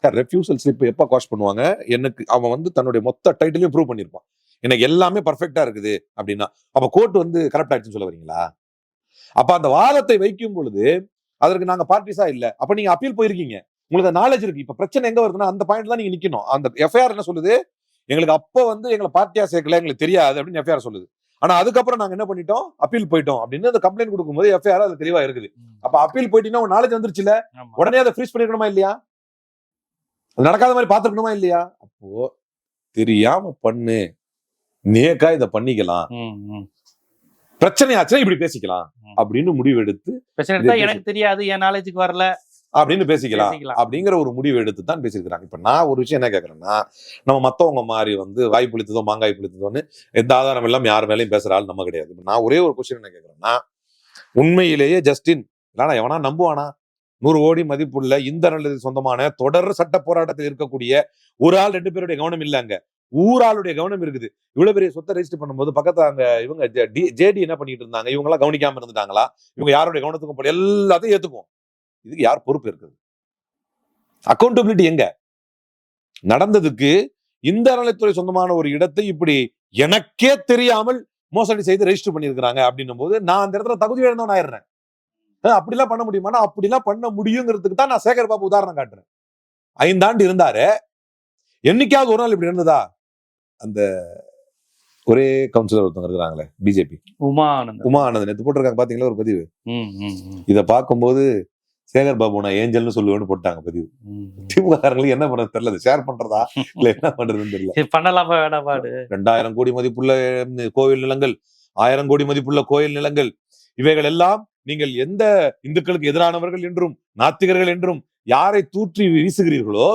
ரெஃப்யூசல் ஸ்லிப் எப்ப குவாஷ் பண்ணுவாங்க? எனக்கு அவன் வந்து தன்னுடைய மொத்த டைட்டிலையும் ப்ரூவ் பண்ணிருப்பான், எனக்கு எல்லாமே பர்ஃபெக்டா இருக்குது அப்படின்னா. அப்ப கோர்ட் வந்து கரப்ட் ஆயிடுச்சுன்னு சொல்ல வரீங்களா? அப்ப அந்த வாதத்தை வைக்கும் பொழுது அதற்கு நாங்க பார்ட்டிஸா இல்ல. அப்ப நீங்க அப்பீல் போயிருக்கீங்க, உங்களுக்கு நாலேஜ் இருக்கு. இப்ப பிரச்சனை எங்க வருதுன்னா, அந்த பாயிண்ட் தான் நீங்க நிக்கணும். அந்த எஃப்ஐஆர் என்ன சொல்லுது? எங்களுக்கு அப்ப வந்து எங்களை பார்ட்டியா சேர்க்கல, எங்களுக்கு தெரியாது அப்படின்னு எஃப்ஐஆர் சொல்லுது. ஆனா அதுக்கப்புறம் நாங்க என்ன பண்ணிட்டோம்? அப்பீல் போயிட்டோம் அப்படின்னு அந்த கம்ப்ளைண்ட் கொடுக்கும்போது எஃப்ஐஆர் அது தெளிவா இருக்குது. அப்ப அப்பீல் போயிட்டீங்கன்னா ஒரு நாலேஜ் வந்துருச்சுல, உடனே அதை ஃப்ரீஸ் பண்ணிருக்கணுமா இல்லையா? அது நடக்காத மாதிரி பாத்துருக்கணுமா இல்லையா? அப்போ தெரியாம பண்ணு, நேக்கா இதை பண்ணிக்கலாம், பிரச்சனை ஆச்சுன்னா இப்படி பேசிக்கலாம் அப்படின்னு முடிவு எடுத்து, எனக்கு தெரியாது, என் நாலேஜுக்கு வரல அப்படின்னு பேசிக்கலாம் அப்படிங்கிற ஒரு முடிவு எடுத்து தான் பேசியிருக்கிறாங்க. இப்ப நான் ஒரு விஷயம் என்ன கேட்கறேன்னா, நம்ம மத்தவங்க மாதிரி வந்து வாய் புளித்ததோ மாங்காய் புளித்ததோன்னு எந்த ஆதாரம் எல்லாம் யார் மேலேயும் பேசுற ஆள் நம்ம கிடையாது. நான் ஒரே ஒரு கொஸ்டின் என்ன கேட்கறேன்னா, உண்மையிலேயே ஜஸ்டின் இல்லைனா எவனா நம்புவானா? 100 கோடி மதிப்புள்ள இந்த அறநிலையத்துக்கு சொந்தமான தொடர் சட்ட போராட்டத்தில் இருக்கக்கூடிய ஒரு ஆள் 2 பேருடைய கவனம் இல்ல, அங்க ஊராளுடைய கவனம் இருக்குது. இவ்வளவு பெரிய சொத்தை ரெஜிஸ்டர் பண்ணும்போது பக்கத்துல அங்க இவங்க ஜேடி என்ன பண்ணிட்டு இருந்தாங்க? இவங்க எல்லாம் கவனிக்காம இருந்துட்டாங்களா? இவங்க யாருடைய கவனத்துக்கும் போல எல்லாத்தையும் ஏத்துக்கும். இதுக்கு யார் பொறுப்பு இருக்குது? அக்கௌண்டபிலிட்டி எங்க? நடந்ததுக்கு இந்த அறநிலையத்துறை சொந்தமான ஒரு இடத்தை இப்படி எனக்கே தெரியாமல் மோசடி செய்து ரெஜிஸ்டர் பண்ணிருக்கிறாங்க அப்படின்னும் போது நான் அந்த இடத்துல தகுதி இழந்தவன் ஆயிடுறேன். அப்படிலாம் பண்ண முடியுமா? அப்படிலாம் பண்ண முடியுங்கிறதுக்கு தான் நான் சேகர் பாபு உதாரணம் காட்டுறேன். 5 ஆண்டு இருந்தாரு, என்னைக்காவது ஒரு நாள் இப்படி இருந்ததா? அந்த ஒரே கவுன்சிலர் ஒருத்தவங்க இருக்கிறாங்களே பிஜேபி, உமா ஆனந்த். உமா ஆனந்த் நேற்று போட்டிருக்காங்க பாத்தீங்களா ஒரு பதிவு. ம், ம், ம். இதை பார்க்கும்போது சேகர் பாபு நான் ஏஞ்சல்னு சொல்லுவேன்னு போட்டாங்க பதிவு. ம். திமுக காரங்களுக்கு என்ன பண்றது தெரியல, ஷேர் பண்றதா இல்ல என்ன பண்றதுன்னு தெரியல. இது பண்ணலாமா வேணாமாடு? 2000 கோடி மதிப்புள்ள கோவில் நிலங்கள், 1000 கோடி மதிப்புள்ள கோயில் நிலங்கள், இவைகள் எல்லாம் நீங்கள் எந்த இந்துக்களுக்கு எதிரானவர்கள் என்றும் நாத்திகர்கள் என்றும் யாரை தூற்றி வீசுகிறீர்களோ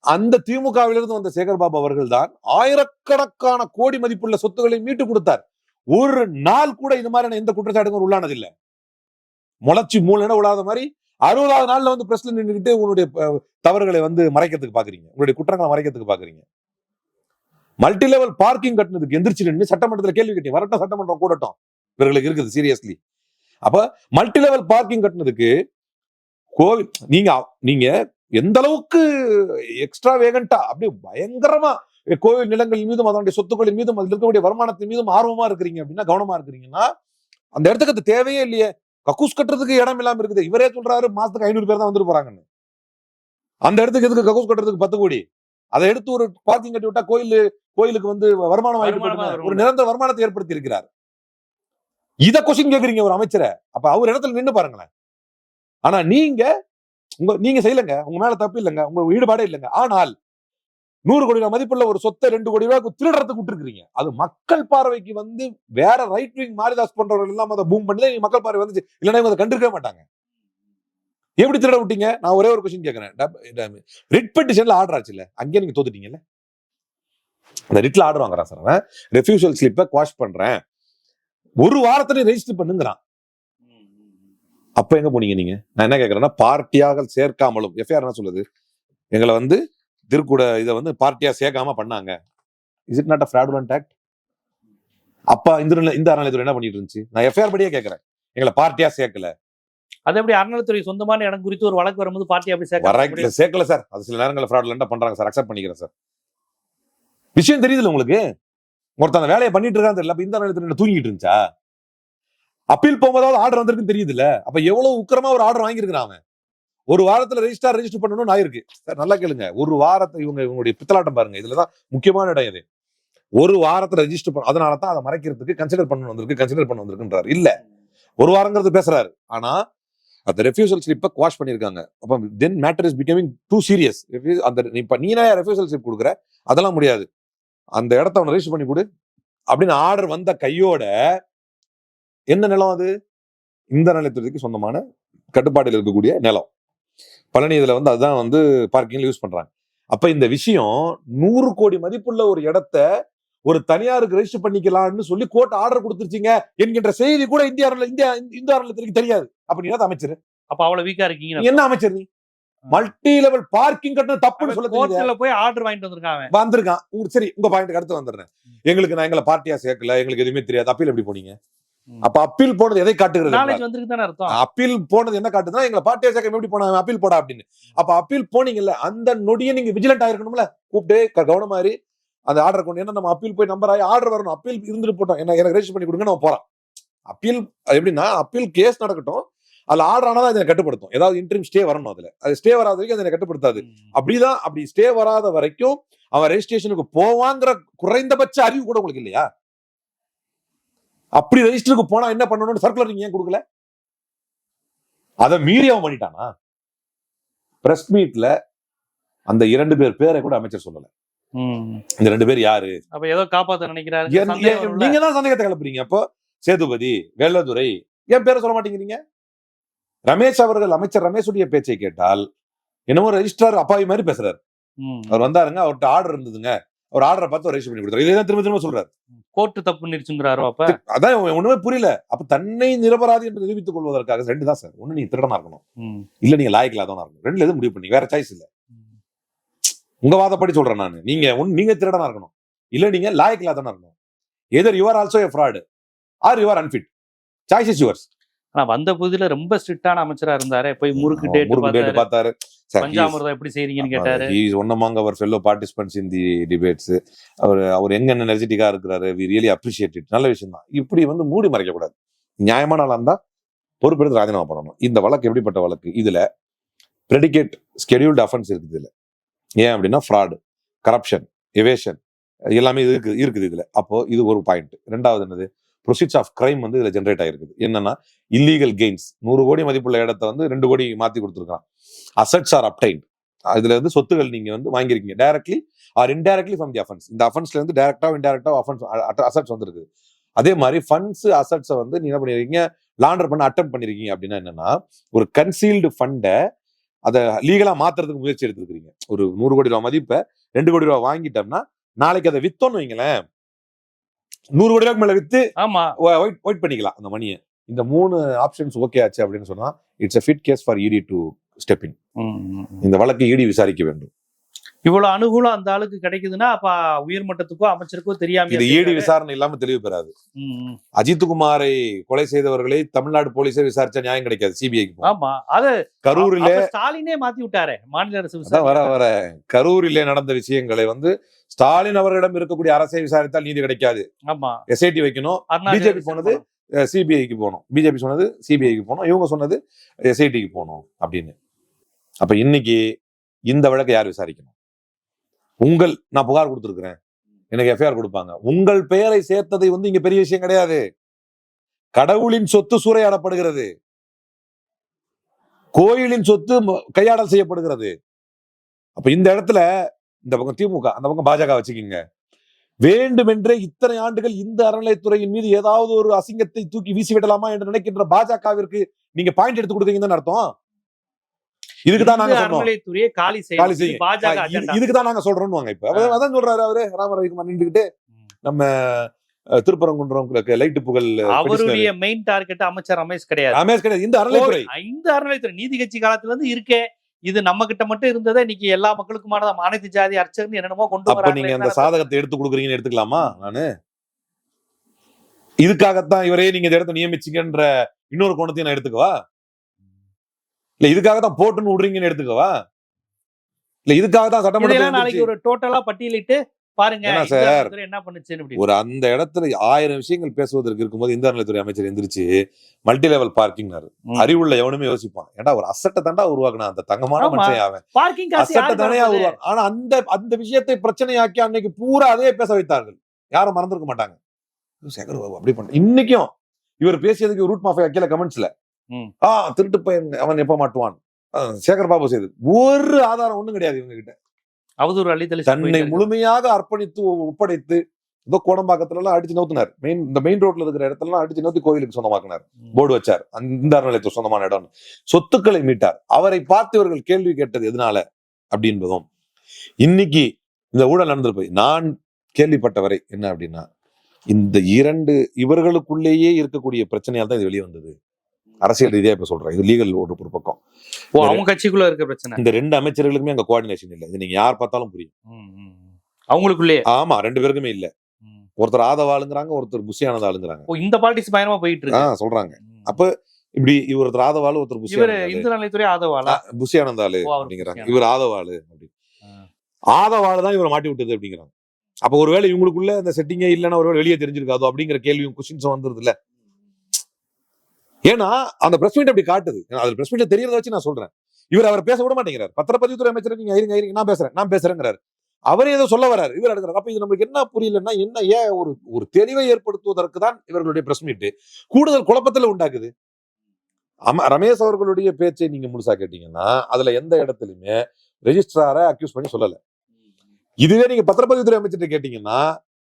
அந்த திமுகவிலிருந்து வந்த சேகர்பாபு அவர்கள் தான் ஆயிரக்கணக்கான கோடி மதிப்புள்ள சொத்துக்களை மீட்டு கொடுத்தார். ஒரு நாள் கூட இது மாதிரியான எந்த குற்றச்சாட்டுக்கும் உள்ளானது இல்ல. முளைச்சி மூணு உள்ளாத மாதிரி 60வது நாள்ல வந்து பிரஸ்ல நின்றுகிட்டு உங்களுடைய தவறுகளை வந்து மறைக்கிறதுக்கு பாக்குறீங்க, உங்களுடைய குற்றங்களை மறைக்கிறதுக்கு பாக்குறீங்க. மல்டி லெவல் பார்க்கிங் கட்டினதுக்கு எந்திரிச்சு நின்று சட்டமன்றத்தில் கேள்வி கேட்டீங்க, வரட்டும் சட்டமன்றம் கூடட்டும், இவர்களுக்கு இருக்குது சீரியஸ்லி. அப்ப மல்டி லெவல் பார்க்கிங் கட்டினதுக்கு கோவில் நீங்க எந்த அளவுக்கு எக்ஸ்ட்ரா வேகண்டா அப்படியே பயங்கரமா கோவில் நிலங்கள் மீதும் அதனுடைய சொத்துக்களின் மீதும் அதில் இருக்கக்கூடிய வருமானத்தின் மீதும் ஆர்வமா இருக்கிறீங்க அப்படின்னா, கவனமா இருக்கிறீங்கன்னா, அந்த இடத்துக்கு அது தேவையே இல்லையே. கக்கூஸ் கட்டுறதுக்கு இடம் இல்லாம இருக்குது. இவரே சொல்றாரு மாசத்துக்கு 500 பேர் தான் வந்துட்டு போறாங்கன்னு. அந்த இடத்துக்கு எதுக்கு கக்கூஸ் கட்டுறதுக்கு 10 கோடி? அதை எடுத்து ஒரு பார்க்கிங் கட்டி விட்டா கோயிலுக்கு வந்து வருமானம் வாங்கிட்டு ஒரு நிரந்தர வருமானத்தை ஏற்படுத்தி இருக்கிறார். இத கொஸ்டின் கேக்குறீங்க ஒரு அமைச்சரை. அப்ப அவர் இடத்துல நின்று பாருங்களேன். ஆனா நீங்க செய்யலங்க, உங்க மேல தப்பு இல்லைங்க, உங்க ஈடுபாடே இல்லைங்க. ஆனால் 100 கோடி ரூபாய் மதிப்புள்ள ஒரு சொத்தை 2 கோடி ரூபாய்க்கு திருடுறதுக்கு விட்டுருக்கீங்க. அது மக்கள் பார்வைக்கு வந்து வேற ரைட் விங் மாரிதாஸ் போன்றவர்கள் எல்லாம் அதை பூம் பண்ணி மக்கள் பார்வை வந்துச்சு, இல்லைன்னா அதை கண்டிருக்கவே மாட்டாங்க. எப்படி திருட விட்டீங்க? நான் ஒரே ஒரு கொஸ்டின் கேட்கிறேன். ரிட் பெட்டிஷன்ல ஆர்டர் ஆச்சுல்ல, அங்கே நீங்க தோத்துட்டீங்கல்ல. அந்த ரிட்ல ஆர்டர் வாங்குறான் சார், அவன் ரெஃப்யூசல் ஸ்லிப்பை குவாஷ் பண்றேன், ஒரு வாரத்துல ரெஜிஸ்டர் பண்ணுங்கிறான். அப்ப எங்க போனீங்க நீங்க? நான் என்ன கேட்கறேன்னா, பார்ட்டியாக சேர்க்காமலும் எஃப்ஐஆர் என்ன சொல்லுது, எங்களை வந்து திருக்கூட இதை வந்து பார்ட்டியா சேர்க்காம பண்ணாங்க. Is it not a fraudulent act? அப்பா இந்த அறநிலையத்துறை என்ன பண்ணிட்டு இருந்துச்சு? நான் எஃப்ஐஆர் படியே கேட்கறேன், எங்களை பார்ட்டியா சேர்க்கல. அது எப்படி அறநிலையத்துறை சொந்தமான இடம் குறித்து ஒரு வழக்கு வரும்போது பார்ட்டி அப்படி சேர்க்கல சார். அது சில நேரங்களில் ஃப்ராடுலண்டா பண்றாங்க சார், அக்செப்ட் பண்ணிக்கிறேன் சார். விஷயம் தெரியுதுல உங்களுக்கு, ஒருத்தன் அந்த வேலையை பண்ணிட்டு இருக்கான்னு தெரியல. அப்ப இந்த அறநிலையத்துறை தூங்கிட்டு இருந்துச்சா? அப்பீல் போகும்போதாவது ஆர்டர் வந்திருக்குன்னு தெரியுதுல்ல. அப்ப எவ்வளவு உக்கிரமா ஒரு ஆர்டர் வாங்கியிருக்கிறான் அவன். ஒரு வாரத்துல ரெஜிஸ்டர் பண்ணணும்னு ஆயிருக்கு சார். நல்லா கேளுங்க, ஒரு வாரத்தை இவங்களுடைய பித்தலாட்டம் பாருங்க. இதுலதான் முக்கியமான இடம் இது. ஒரு வாரத்துல ரெஜிஸ்டர் பண்ண, அதனாலதான் அதை மறைக்கிறதுக்கு கன்சிடர் பண்ண வந்திருக்குன்றாரு. இல்ல, ஒரு வாரங்கிறது பேசுறாரு. ஆனா அந்த ரெஃப்யூசல் ஸ்லிப்பை குவாஷ் பண்ணிருக்காங்க. அப்ப then matter is becoming too serious. அந்த இப்ப நீனா ரெஃப்யூசல் ஸ்லிப் கொடுக்குற, அதெல்லாம் முடியாது, அந்த இடத்த அவனை ரெஜிஸ்டர் பண்ணி கொடு அப்படின்னு ஆர்டர் வந்த கையோட என்ன நிலம் அது? இந்த நிலத்துக்கு சொந்தமான கட்டுப்பாட்டில் இருக்கக்கூடிய நிலம். பழனி இதுல வந்து அதுதான் வந்து பார்க்கிங்ல யூஸ் பண்றாங்க. அப்ப இந்த விஷயம் 100 கோடி மதிப்புள்ள ஒரு இடத்த ஒரு தனியாருக்கு ரெஜிஸ்டர் பண்ணிக்கலாம்னு சொல்லி கோர்ட் ஆர்டர் கொடுத்துருச்சீங்க என்கின்ற செய்தி கூட இந்திய அறநிலையத்துறைக்கு தெரியாது. அப்ப நீ என்ன அமைச்சர்? அப்ப அவ்வளவு வீக்கா இருக்கீங்க. என்ன அமைச்சர் நீ? மல்டி லெவல் பார்க்கிங் கட்டணும் தப்புன்னு சொல்ல கோர்ட்ல போய் ஆர்டர் வாங்கிட்டு வந்திருக்கான். சரி, உங்க பாயிண்ட்க்கு அடுத்து வந்துடுறேன். எங்களை பார்ட்டியா சேர்க்கல, எங்களுக்கு எதுவுமே தெரியாது. அப்பீல் எப்படி போனீங்க? அப்ப அப்பீல் போனது எதை காட்டுகிறது? அப்பீல் போனது என்ன காட்டுதுன்னா, எங்களை பார்ட்டியா சேர்க்க எப்படி போனாங்க, அப்பீல் போடா அப்படின்னு. அப்ப அப்பீல் போனீங்கல்ல, அந்த நொடியை நீங்க விஜிலண்ட் ஆயிருக்கணும்ல. கூப்பிட்டு கவனமாரி அந்த ஆர்டர் கொண்டு, ஏன்னா நம்ம அப்பீல் போய் நம்பர் ஆகி ஆர்டர் வரணும். அப்பீல் இருந்துட்டு போட்டோம், எனக்கு ரெஜிஸ்டர் பண்ணி கொடுங்க, நம்ம போறோம். அப்பீல் எப்படின்னா, அப்பீல் கேஸ் நடக்கட்டும், அதுல ஆர்டர் ஆனதான் அதை கட்டுப்படுத்தும். ஏதாவது இன்டரிம் ஸ்டே வரணும். அதுல அது ஸ்டே வராத வரைக்கும் அதை கட்டுப்படுத்தாது. அப்படிதான். அப்படி ஸ்டே வராத வரைக்கும் அவன் ரெஜிஸ்ட்ரேஷனுக்கு போவாங்கிற குறைந்தபட்ச அறிவு கூட உங்களுக்கு இல்லையா? அப்படி ரெஜிஸ்டருக்கு போனா என்ன பண்ணணும்னு சர்க்குலர் நீங்க ஏன் கொடுக்கல? அதை மீறி அவன் பண்ணிட்டானா? பிரஸ் மீட்ல அந்த 2 பேர் பேரை கூட அமைச்சர் சொல்லல. இந்த 2 பேர் யாரு? அப்ப ஏதோ காப்பாத்த நினைக்கிறாரு. நீங்க தான் சந்தேகத்தை கிளப்புறீங்க. அப்போ சேதுபதி, வெள்ளதுரை, ஏன் பேரை சொல்ல மாட்டேங்கிறீங்க? ரமேஷ் அவர்கள், அமைச்சர் ரமேஷுடைய பேச்சை கேட்டால் என்னமோ ரெஜிஸ்ட்ரார் அப்பாவி மாதிரி பேசுறாரு. அவர் வந்தாருங்க, அவர்கிட்ட ஆர்டர் இருந்ததுங்க, அவர் ஆர்டரை பார்த்து ரெஜிஸ்டர் பண்ணி கொடுத்தாரு. இதான் திரும்ப திரும்ப சொல்றாரு. கோர்ட் தப்பு நிறுத்துங்கிறாரோ. அப்ப அதான் ஒண்ணுமே புரியல. அப்ப தன்னை நிரபராதி என்று நிரூபித்துக் கொள்வதற்காக 2 தான் சார். ஒண்ணு, நீங்க திருடனா இருக்கணும், இல்ல நீங்க லாயக்கில்லாதவனா இருக்கணும். 2ல எதுவும் முடிவு பண்ணி, வேற சாய்ஸ் இல்ல. உங்க வாதப்படி சொல்றேன் நான். நீங்க திருடனா இருக்கணும், இல்ல நீங்க லாயக்கில்லாதவனா இருக்கணும். Either you are also a fraud are you are unfit. Choice is yours. ஆனா வந்த புதில ரொம்ப ஸ்ட்ரிக்டான அமைச்சரா இருந்தாரு. போய் முறுக்கு டேட் பார்த்தாரு. பஞ்சாமிர்தம் எப்படி செய்றீங்கன்னு கேட்டாரு. He is one among our fellow participants in the debates. அவர் எங்க எனர்ஜெட்டிக்கா இருக்கிறாரு. we really appreciate it. நல்ல விஷயம் தான். இப்படி வந்து மூடி மறைக்க கூடாது. நியாயமான ஆளா இருந்தா பொறுப்பெடுத்து ராஜினாமா பண்ணணும். இந்த வழக்கு எப்படிப்பட்ட வழக்கு? இதுல predicate scheduled offense இருக்குது. இதுல ஏன் அப்படின்னா, ஃப்ராட், கரப்ஷன், எவேஷன், எல்லாமே இருக்குது இதுல. அப்போ இது ஒரு பாயிண்ட். ரெண்டாவது என்னது, ப்ரொசீட்ஸ் ஆஃப் கிரைம் வந்து இதுல ஜென்ரேட் ஆயிருக்குது. என்னன்னா இல்லீகல் கெயின்ஸ். 100 கோடி மதிப்புள்ள இடத்த வந்து 2 கோடி மாத்தி கொடுத்துருக்கான். Assets are obtained. இதுல இருந்து சொத்துகள் நீங்க வந்து வாங்கிருக்கீங்க directly or indirectly from the offence. இந்த அஃபென்ஸ்ல இருந்து டைரக்டா இன்டைரக்டா அசட்ஸ் வந்திருக்கு. அதே மாதிரி ஃபண்ட்ஸ் அசட்ஸை வந்து நீங்க என்ன பண்ணிருக்கீங்க, லாண்டர் பண்ண அட்டெம்ப்ட் பண்ணிருக்கீங்க. அப்படின்னா என்னன்னா ஒரு கன்சீல்டு ஃபண்டை அதை லீகலா மாத்துறதுக்கு முயற்சி எடுத்துருக்கீங்க. ஒரு 100 கோடி ரூபாய் மதிப்பை 2 கோடி ரூபாய் வாங்கிட்டோம்னா நாளைக்கு அதை வித்தோன்னு வைங்களேன், 100 கோடி ரூபாய்க்கு மேல வித்து ஒயிட் பண்ணிக்கலாம் அந்த மணியை. இந்த 3 ஆப்ஷன்ஸ் ஓகே ஆச்சு அப்படின்னு சொன்னா it's a fit case for ED to step in. இந்த வழக்கை இடி விசாரிக்க வேண்டும். இவ்வளவு அனுகூலம் அந்த ஆளுக்கு கிடைக்குதுன்னா அப்ப உயர்மட்டத்துக்கோ அமைச்சருக்கோ தெரியாம இது ஈடி விசாரணை இல்லாம தெளிவு பெறாது. அஜித் குமாரை கொலை செய்தவர்களை தமிழ்நாடு போலீஸே விசாரிச்சா நியாயம் கிடைக்காது, சிபிஐக்கு. ஆமா, அது கரூரில ஸ்டாலினே மாத்தி விட்டாரு மாநில அரசு. வர கரூரிலே நடந்த விஷயங்களை வந்து ஸ்டாலின் அவர்களிடம் இருக்கக்கூடிய அரசை விசாரித்தால் நீதி கிடைக்காது. ஆமா, எஸ்ஐடி வைக்கணும். பிஜேபி போனது சிபிஐக்கு போகணும், பிஜேபி சொன்னது சிபிஐக்கு போகணும், இவங்க சொன்னது எஸ்ஐடிக்கு போகணும் அப்படின்னு. அப்ப இன்னைக்கு இந்த வழக்கை யார் விசாரிக்கணும்? நான் புகார் கொடுத்திருக்கிறேன், எனக்கு எஃப்ஐஆர் கொடுப்பாங்க. உங்கள் பெயரை சேர்த்ததை வந்து இங்க பெரிய விஷயம் கிடையாது. கடவுளின் சொத்து சூறையாடப்படுகிறது, கோயிலின் சொத்து கையாடல் செய்யப்படுகிறது. அப்ப இந்த இடத்துல இந்த பக்கம் திமுக, அந்த பக்கம் பாஜக வச்சுக்கீங்க. வேண்டுமென்றே இத்தனை ஆண்டுகள் இந்த அறநிலையத்துறையின் மீது ஏதாவது ஒரு அசிங்கத்தை தூக்கி வீசி விடலாமா என்று நினைக்கின்ற பாஜகவிற்கு நீங்க பாயிண்ட் எடுத்து கொடுக்குறீங்கன்னு அர்த்தம். இதுக்குதான் நாங்க சொல்றோம், இதுக்குதான் நாங்க சொல்றோம். இப்ப அதான் சொல்றாரு அவரு ராம ரவிக்குமார் நின்றுகிட்டு, நம்ம திருப்பரங்குன்றம் லைட்டு புகழ். அவருடைய மெயின் டார்கெட் அமைச்சர் ரமேஷ் கிடையாது. இந்த அறநிலையத்துறை நீதி கட்சி காலத்துல இருந்து இருக்கே, இது நம்ம கிட்ட மட்டும் இருந்ததை இன்னைக்கு எல்லா மக்களுக்குமானதான். அனைத்து ஜாதி அர்ச்சகர் என்னென்னமோ கொண்டு வர. நீங்க அந்த சாதகத்தை எடுத்து கொடுக்குறீங்கன்னு எடுத்துக்கலாமா? நானு இதுக்காகத்தான் இவரே நீங்க இந்த இடத்த நியமிச்சிங்கன்ற இன்னொரு கோணத்தையும் நான் எடுத்துக்கவா? இல்ல இதுக்காகத்தான் போட்டுன்னு விடுறீங்கன்னு எடுத்துக்கவா? இல்ல இதுக்காக தான் சட்டமன்றத்துல நாளைக்கு ஒரு டோட்டலா பட்டியலிட்டு பாருங்க சார், என்ன பண்ணுச்சு. ஒரு அந்த இடத்துல 1000 விஷயங்கள் பேசுவதற்கு இருக்கும்போது இந்த அறநிலையத்துறை அமைச்சர் எந்திரிச்சு மல்டி லெவல் பார்க்கிங் அறிவுள்ள எவனுமே யோசிப்பான். ஏன்டா ஒரு அசட்டை தாண்டா உருவாக்குனா அந்த தங்கமான மனுஷன் அவன், அசட்டை தானே உருவாக்கு. ஆனா அந்த விஷயத்தை பிரச்சனையாக்கி அன்னைக்கு பூரா அதே பேச வைத்தார்கள். யாரும் மறந்துருக்க மாட்டாங்க. சேகர் பாபு அப்படி பண்ண. இன்னைக்கும் இவர் பேசியதுக்கு ரூட் மாஃபியா கீழே கமெண்ட்ஸ்ல திருட்டு பையன் அவன் எப்ப மாட்டுவான், சேகர் பாபு செய்து ஒரு ஆதாரம் ஒண்ணும் கிடையாது இவங்க கிட்ட. அவதூறு அள்ளித்தள்ளி தன்னை முழுமையாக அர்ப்பணித்து ஒப்படைத்து ஏதோ கோடம்பாக்கத்துல எல்லாம் அடிச்சு நோத்தினார். இந்த மெயின் ரோட்ல இருக்கிற இடத்துல எல்லாம் அடிச்சு நோத்தி கோயிலுக்கு சொந்தமாக்கினார், போர்டு வச்சார், அந்த அறநிலையத்துக்கு சொந்தமான இடம். சொத்துக்களை மீட்டார். அவரை பார்த்து இவர்கள் கேள்வி கேட்டது எதனால அப்படி என்பதும் இன்னைக்கு இந்த ஊழல் நடந்திருப்பது. நான் கேள்விப்பட்டவரை என்ன அப்படின்னா, இந்த 2 இவர்களுக்குள்ளேயே இருக்கக்கூடிய பிரச்சனையால் தான் இது வெளியே வந்தது. அரசியல் ரீதியா இப்ப சொல்றேன், இது லீகல் ஒரு பக்கம். அவங்க கட்சிக்குள்ள இருக்க பிரச்சனை. இந்த 2 அமைச்சர்களுக்குமே அங்க கோஆர்டினேஷன் இல்ல. இது நீங்க யார் பார்த்தாலும் புரியும். அவங்களுக்குள்ளே ஆமா 2 பேருக்குமே இல்ல. ஒருத்தர் ஆதவாளுங்கிறாங்க, ஒருத்தர் புஷியானதா ஆளுங்கிறாங்க. இந்த பாலிடிக்ஸ் பயணமா போயிட்டு இருக்கு சொல்றாங்க. அப்ப இப்படி ஒருத்தர் ஆதவாளு, ஒருத்தர் புஷியானதுறை ஆதவாளா, புஷியானந்தாளு அப்படிங்கிறாங்க. இவர் ஆதவாளு அப்படி, ஆதவாளு தான் இவரை மாட்டி விட்டது அப்படிங்கிறாங்க. அப்ப ஒருவேளை இவங்களுக்குள்ள இந்த செட்டிங்கே இல்லைன்னா ஒருவேளை வெளியே தெரிஞ்சிருக்காதோ அப்படிங்கிற கேள்வியும் கொஸ்டின்ஸும் வந்துருது இல்ல. ஏன்னா அந்த பிரஸ் மீட் அப்படி காட்டுது. அது பிரஸ் மீட்ல தெரியறத வச்சு நான் சொல்றேன். அவர் பேச விட மாட்டேங்கிறார். பத்திரப்பதிவுத்துறை அமைச்சர் நீங்க இருங்க நான் பேசுறேங்கிறாரு. அவரே ஏதோ சொல்ல வராரு, இவர் எடுக்கிறார். அப்ப இது நம்மளுக்கு என்ன புரியலன்னா, என்ன ஏன் ஒரு தெளிவை ஏற்படுத்துவதற்கு தான் இவர்களுடைய பிரஸ் மீட் கூடுதல் குழப்பத்துல உண்டாக்குது. ரமேஷ் அவர்களுடைய பேச்சை நீங்க முழுசா கேட்டீங்கன்னா அதுல எந்த இடத்துலயுமே ரெஜிஸ்ட்ராரை அக்யூஸ் பண்ணி சொல்லல. இதுவே நீங்க பத்திரப்பதிவுத்துறை அமைச்சர் கேட்டீங்கன்னா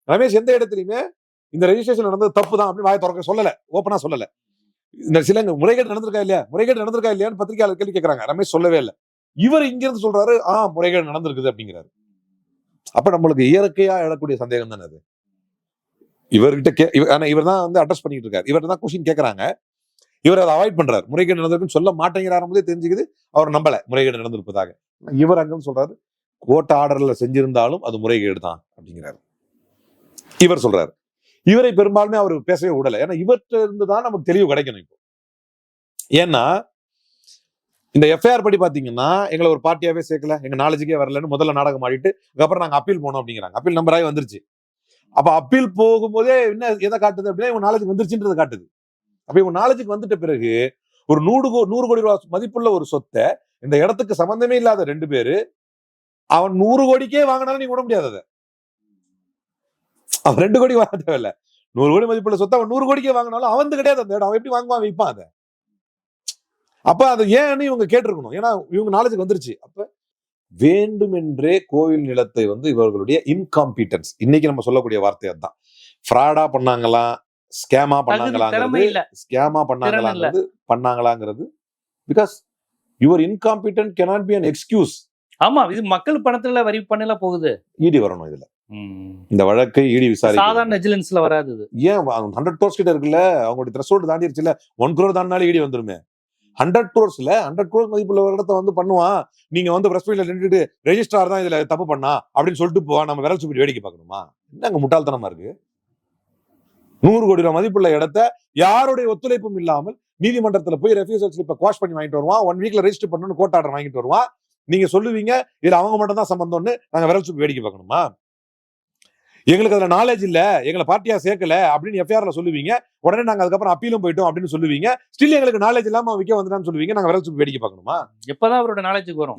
ரமேஷ் எந்த இடத்துலயுமே இந்த ரெஜிஸ்ட்ரேஷன் நடந்தது தப்பு தான் அப்படின்னு வாயை திறக்க சொல்லல, ஓப்பனா சொல்லல. இந்த சில முறைகேடு நடந்திருக்கா இல்லையான்னு பத்திரிகையாளர் கேள்வி கேட்கறாங்க. ரமேஷ் சொல்லவே இல்லை. இவர் இங்க இருந்து சொல்றாரு முறைகேடு நடந்திருக்குது அப்படிங்கிறாரு. அப்ப நம்மளுக்கு இயற்கையா எழக்கூடிய சந்தேகம் தானே அது. இவர்கிட்ட இவர் தான் வந்து அட்ரஸ் பண்ணிட்டு இருக்காரு. இவர்கிட்ட தான் கொஸ்டின் கேட்கறாங்க. இவர் அதை அவாய்ட் பண்றாரு. முறைகேடு நடந்திருக்குன்னு சொல்ல மாட்டேங்கிறாரு போதே தெரிஞ்சுக்குது அவர் நம்பல முறைகேடு நடந்திருப்பதாக. இவர் அங்க சொல்றாரு கோர்ட் ஆர்டர்ல செஞ்சிருந்தாலும் அது முறைகேடு தான் அப்படிங்கிறாரு. இவர் சொல்றாரு. இவரை பெரும்பாலுமே அவர் பேசவே விடல. ஏன்னா இவர்கிட்ட இருந்துதான் நமக்கு தெளிவு கிடைக்கணும். இப்போ ஏன்னா இந்த எஃப்ஐஆர் படி பாத்தீங்கன்னா எங்களை ஒரு பார்ட்டியாவே சேர்க்கல, எங்க நாலேஜுக்கே வரலன்னு முதல்ல நாடகம் ஆடிட்டு அதுக்கப்புறம் நாங்க அப்பீல் போனோம் அப்படிங்கிறாங்க. அப்பீல் நம்பராகி வந்துருச்சு. அப்ப அப்பீல் போகும்போதே என்ன எதை காட்டுது அப்படின்னா இவங்க நாலேஜுக்கு வந்துருச்சுன்றது காட்டுது. அப்ப இவங்க நாலேஜுக்கு வந்துட்ட பிறகு ஒரு 100 கோடி ரூபாய் மதிப்புள்ள ஒரு சொத்தை இந்த இடத்துக்கு சம்பந்தமே இல்லாத 2 பேரு அவன் 100 கோடிக்கே வாங்கினாலும் நீங்க விட முடியாது. அதை அவன் 2 கோடி வாங்க தேவையில்ல, 100 கோடி மதிப்புள்ள சொத்தை அவன் 100 கோடிக்கே வாங்கினாலும் அவன் கிடையாது அந்த இடம். அவன் எப்படி வாங்குவான் விற்பான் அதை? அப்ப அதை ஏன்னு இவங்க கேட்டிருக்கணும். ஏன்னா இவங்க நாலேஜுக்கு வந்துருச்சு. அப்ப வேண்டுமென்றே கோவில் நிலத்தை இவர்களுடைய இன்காம்பிட்டன்ஸ், இன்னைக்கு நம்ம சொல்லக்கூடிய வார்த்தை அதுதான். ஃப்ராடா பண்ணாங்களா, ஸ்கேமா பண்ணாங்களாங்கிறது because your incompetent cannot be an excuse. ஆமா, இது மக்கள் பணத்துல வரி பண்ணல போகுது. இடி வரணும் இதுல. இந்த வழக்கை இடி விசாரிக்க. சாதாரண விஜிலன்ஸ்ல வராது. ஏன் 100 crores கிட்ட இருக்குல்ல, அவங்களுடைய த்ரெஷோல்ட் தாண்டிருச்சுல. 1 crore தாண்டினாலே இடி வந்துருமே. 100 crores மதிப்புள்ள ஒரு இடத்த பண்ணுவான். நீங்க பிரஸ் மீட்ல நின்றுட்டு ரெஜிஸ்ட்ரார் தான் இதுல தப்பு பண்ணா அப்படின்னு சொல்லிட்டு போவா. நம்ம விரல் சுப்பிட்டு வேடிக்கை பார்க்கணுமா? என்னங்க முட்டாள்தனமா இருக்கு. 100 கோடி ரூபாய் மதிப்புள்ள இடத்த யாருடைய ஒத்துழைப்பும் இல்லாமல் நீதிமன்றத்துல போய் ரெஃப்யூசல் ஸ்லிப்பை குவாஷ் பண்ணி வாங்கிட்டு வருவான். 1 வீக்ல ரெஜிஸ்டர் பண்ணணும்னு கோர்ட் ஆர்டர் வாங்கிட்டு வருவான். நீங்க சொல்லுவீங்க இதுல அவங்க மட்டும் தான் சம்பந்தம்னு. நாங்க விரல் சுப்பி வேடிக்கை பார்க்கணுமா? எங்களுக்கு அதுல நாலேஜ் இல்ல, எங்களை பார்ட்டியா சேர்க்கல அப்படின்னு எஃப்ஐஆர்ல சொல்லுவீங்க. உடனே நாங்க அதுக்கப்புறம் அப்பீலும் போயிட்டோம் அப்படின்னு சொல்லுவீங்க. ஸ்டில் எங்களுக்கு நாலேஜ் இல்லாம விக்க வந்துட்டான்னு சொல்லுவீங்க. நாங்க விரல் சுப்பி வேடிக்கை பார்க்கணுமா? எப்பதான் அவரோட நாலேஜுக்கு வரும்?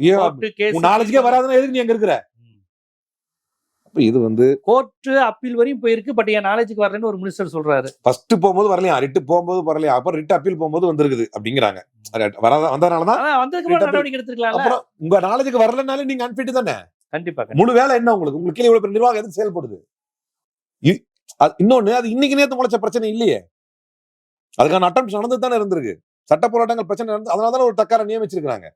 நாலேஜுக்கே வராதுன்னா எதுக்கு நீ அங்க இருக்கிற? இது கோர்ட் அப்பீல் வரையும் போயிருக்கு. பட் என் நாலேஜுக்கு வரலன்னு ஒரு மினிஸ்டர் சொல்றாரு. ஃபர்ஸ்ட் போகும்போது வரலையா, ரிட்டு போகும்போது வரலையா, அப்புறம் ரிட்டு அப்பீல் போகும்போது வந்திருக்குது அப்படிங்கிறாங்க. வந்ததுனாலதான் நடவடிக்கை எடுத்துக்கலாம். அப்புறம் உங்க நாலேஜுக்கு வரலனாலே நீங்க அன்பிட் தானே. கண்டிப்பா. முழு வேலை என்ன உங்களுக்கு கீழே இவ்வளவு நிர்வாகம் எதுக்கு செயல்படுது? இன்னொன்னு, அது இன்னைக்கு நேத்து முளைச்ச பிரச்சனை இல்லையே. அதுக்கான அட்டம்ஸ் நடந்து தானே இருந்திருக்கு. சட்ட போராட்டங்கள் பிரச்சனை நடந்து, அதனாலதான் ஒரு தக்கார நியமிச்சிருக்காங்க.